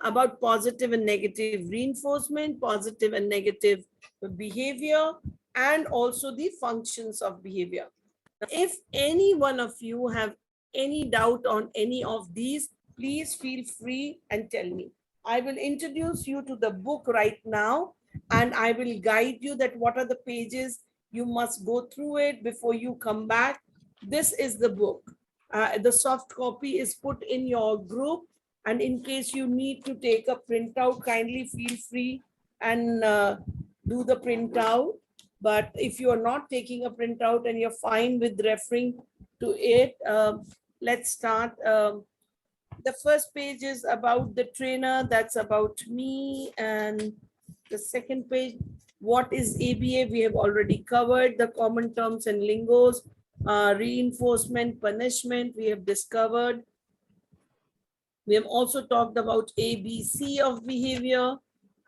about positive and negative reinforcement, positive and negative behavior, and also the functions of behavior. If any one of you have any doubt on any of these, please feel free and tell me. I will introduce you to the book right now, and I will guide you that what are the pages you must go through it before you come back. This is the book. The soft copy is put in your group, and in case you need to take a printout, kindly feel free and do the printout. But if you are not taking a printout and you're fine with referring to it, let's start. The first page is about the trainer, that's about me. And the second page, what is ABA? We have already covered the common terms and lingos. Reinforcement, punishment, we have discovered. We have also talked about ABC of behavior,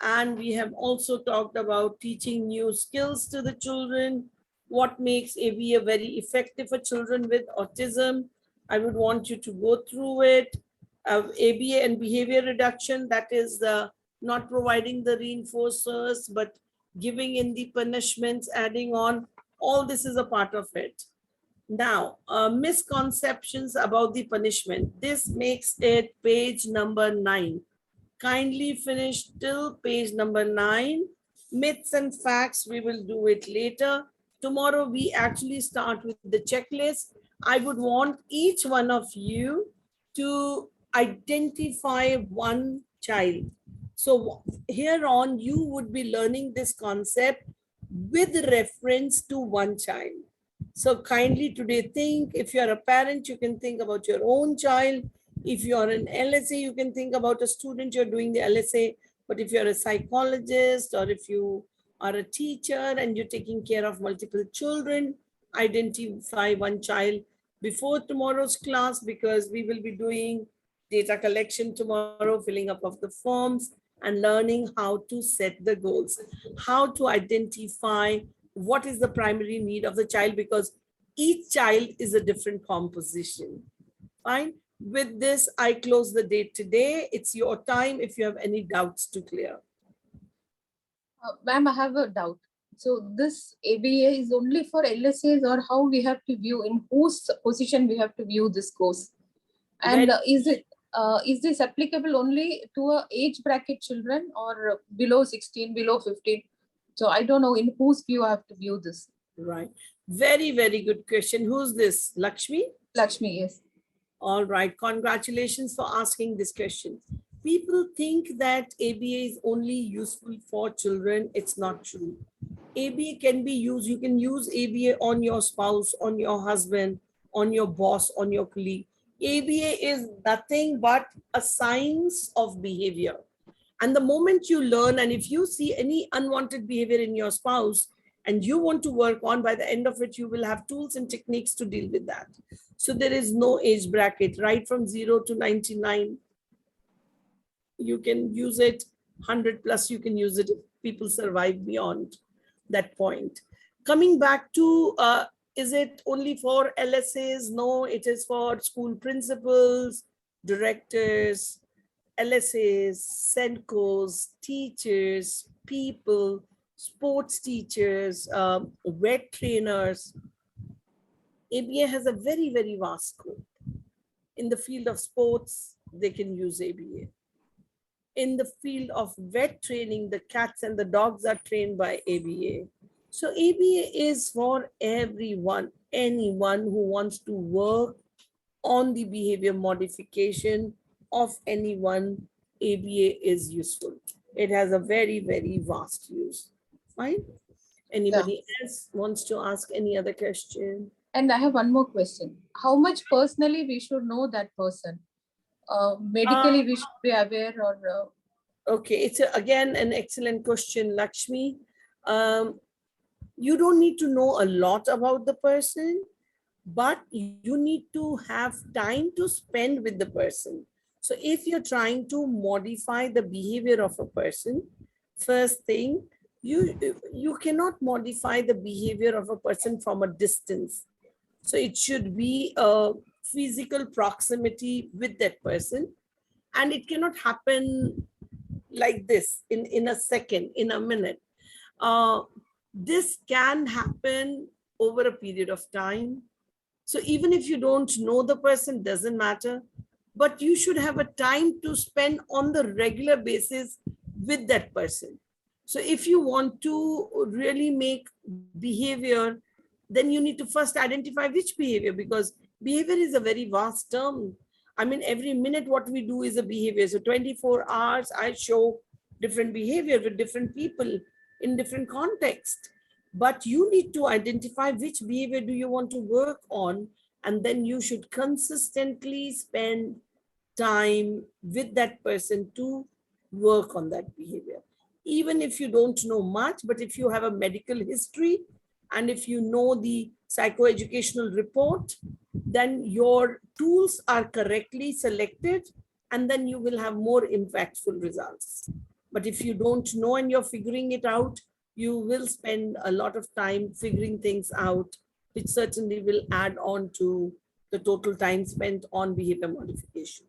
and we have also talked about teaching new skills to the children. What makes ABA very effective for children with autism? I would want you to go through it. ABA and behavior reduction, that is not providing the reinforcers, but giving in the punishments, adding on. All this is a part of it. Now, misconceptions about the punishment. This makes it page number 9. Kindly finish till page number 9. Myths and facts, we will do it later. Tomorrow, we actually start with the checklist. I would want each one of you to identify one child. So here on, you would be learning this concept with reference to one child. So kindly today think, if you're a parent, you can think about your own child. If you're an LSA, you can think about a student you're doing the LSA. But if you're a psychologist or if you are a teacher and you're taking care of multiple children, identify one child before tomorrow's class, because we will be doing data collection tomorrow, filling up of the forms and learning how to set the goals, how to identify what is the primary need of the child, because each child is a different composition. Fine. With this, I close the date today. It's your time if you have any doubts to clear. Ma'am, I have a doubt. So this ABA is only for LSAs, or how we have to view, in whose position we have to view this course? And is this applicable only to a age bracket children or below 16, below 15? So I don't know in whose view I have to view this. Right. Very, very good question. Who's this? Lakshmi? Lakshmi, yes. All right. Congratulations for asking this question. People think that ABA is only useful for children. It's not true. ABA can be used. You can use ABA on your spouse, on your husband, on your boss, on your colleague. ABA is nothing but a science of behavior. And the moment you learn, and if you see any unwanted behavior in your spouse and you want to work on, by the end of it, you will have tools and techniques to deal with that. So there is no age bracket, right from 0 to 99. You can use it, 100 plus, you can use it if people survive beyond that point. Coming back to, is it only for LSAs? No, it is for school principals, directors, LSAs, SENCOs, teachers, people, sports teachers, vet trainers. ABA has a very, very vast scope. In the field of sports, they can use ABA. In the field of vet training, the cats and the dogs are trained by ABA. So ABA is for everyone, anyone who wants to work on the behavior modification of anyone. ABA is useful. It has a very, very vast use. Fine. Anybody else wants to ask any other question? And I have one more question. How much personally we should know that person? Medically, we should be aware, or Okay, it's again an excellent question, Lakshmi. You don't need to know a lot about the person, but you need to have time to spend with the person. So if you're trying to modify the behavior of a person, first thing, you cannot modify the behavior of a person from a distance. So it should be a physical proximity with that person, and it cannot happen like this in a second, in a minute. This can happen over a period of time. So even if you don't know the person, doesn't matter, but you should have a time to spend on the regular basis with that person. So if you want to really make behavior, then you need to first identify which behavior, because behavior is a very vast term. I mean, every minute what we do is a behavior. So 24 hours, I show different behavior with different people in different contexts. But you need to identify which behavior do you want to work on, and then you should consistently spend time with that person to work on that behavior. Even if you don't know much, but if you have a medical history and if you know the psychoeducational report, then your tools are correctly selected, and then you will have more impactful results. But if you don't know and you're figuring it out, you will spend a lot of time figuring things out, which certainly will add on to the total time spent on behavior modification.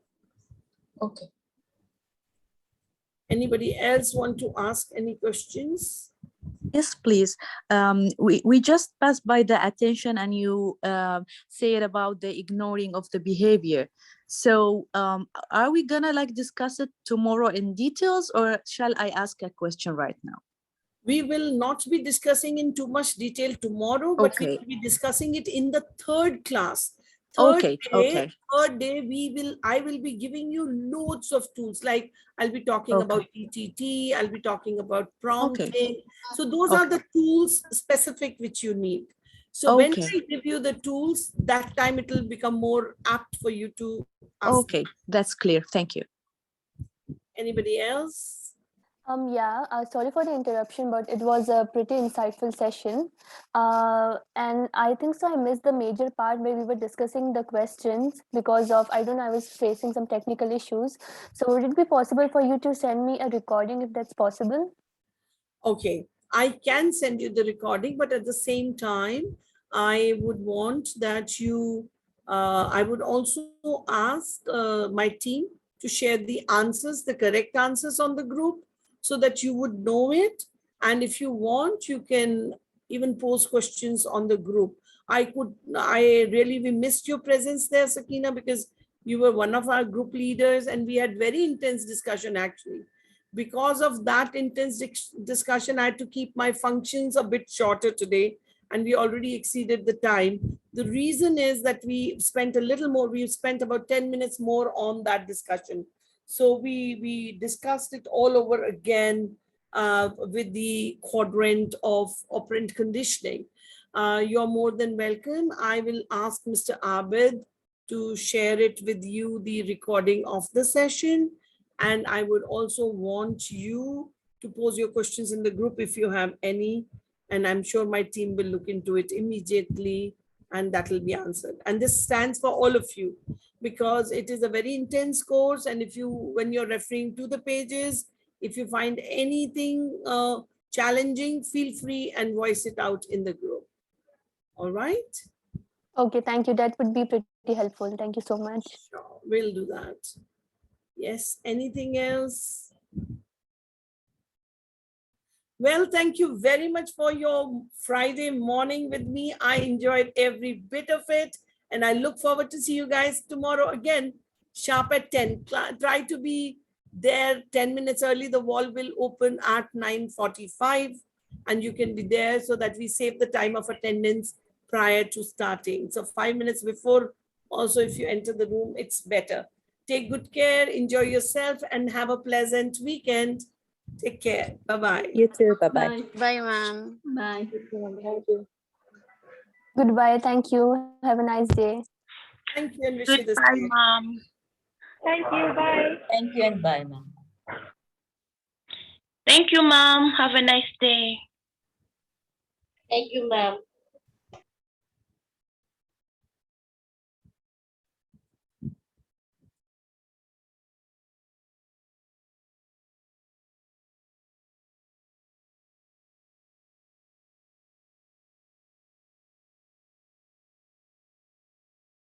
okay. Anybody else want to ask any questions? Yes, please. We just passed by the attention, and you said about the ignoring of the behavior. So are we gonna like discuss it tomorrow in details, or shall I ask a question right now? We will not be discussing in too much detail tomorrow, but we will be discussing it in the third class. Third day, I will be giving you loads of tools. Like I'll be talking about PTT, I'll be talking about prompting. So those are the tools specific which you need. So when I give you the tools, that time it will become more apt for you to ask. Okay, that's clear. Thank you. Anybody else? Sorry for the interruption, but it was a pretty insightful session. And I think so I missed the major part where we were discussing the questions because of, I don't know, I was facing some technical issues. So would it be possible for you to send me a recording if that's possible? Okay, I can send you the recording, but at the same time, I would want that you, I would also ask my team to share the answers, the correct answers on the group, so that you would know it. And if you want, you can even pose questions on the group. We missed your presence there, Sakina, because you were one of our group leaders and we had very intense discussion actually. Because of that intense discussion, I had to keep my functions a bit shorter today, and we already exceeded the time. The reason is that we spent a little more, we spent about 10 minutes more on that discussion. So we discussed it all over again with the quadrant of operant conditioning. You're more than welcome. I will ask Mr. Abid to share it with you, the recording of the session. And I would also want you to pose your questions in the group if you have any. And I'm sure my team will look into it immediately and that will be answered. And this stands for all of you because it is a very intense course. And if you, when you're referring to the pages, if you find anything challenging, feel free and voice it out in the group. All right. Okay, thank you. That would be pretty helpful. Thank you so much. Sure, we'll do that. Yes, anything else? Well, thank you very much for your Friday morning with me. I enjoyed every bit of it. And I look forward to see you guys tomorrow again, sharp at 10. Try to be there 10 minutes early. The wall will open at 9:45. and you can be there so that we save the time of attendance prior to starting. So 5 minutes before, also if you enter the room, it's better. Take good care, enjoy yourself, and have a pleasant weekend. Take care. Bye-bye. You too. Bye-bye. Bye, ma'am. Bye. Thank you. Goodbye. Thank you. Have a nice day. Thank you and wish you the Goodbye, same. mom. Thank you. Bye. Thank you and bye, ma'am. Thank you, mom. Have a nice day. Thank you, ma'am.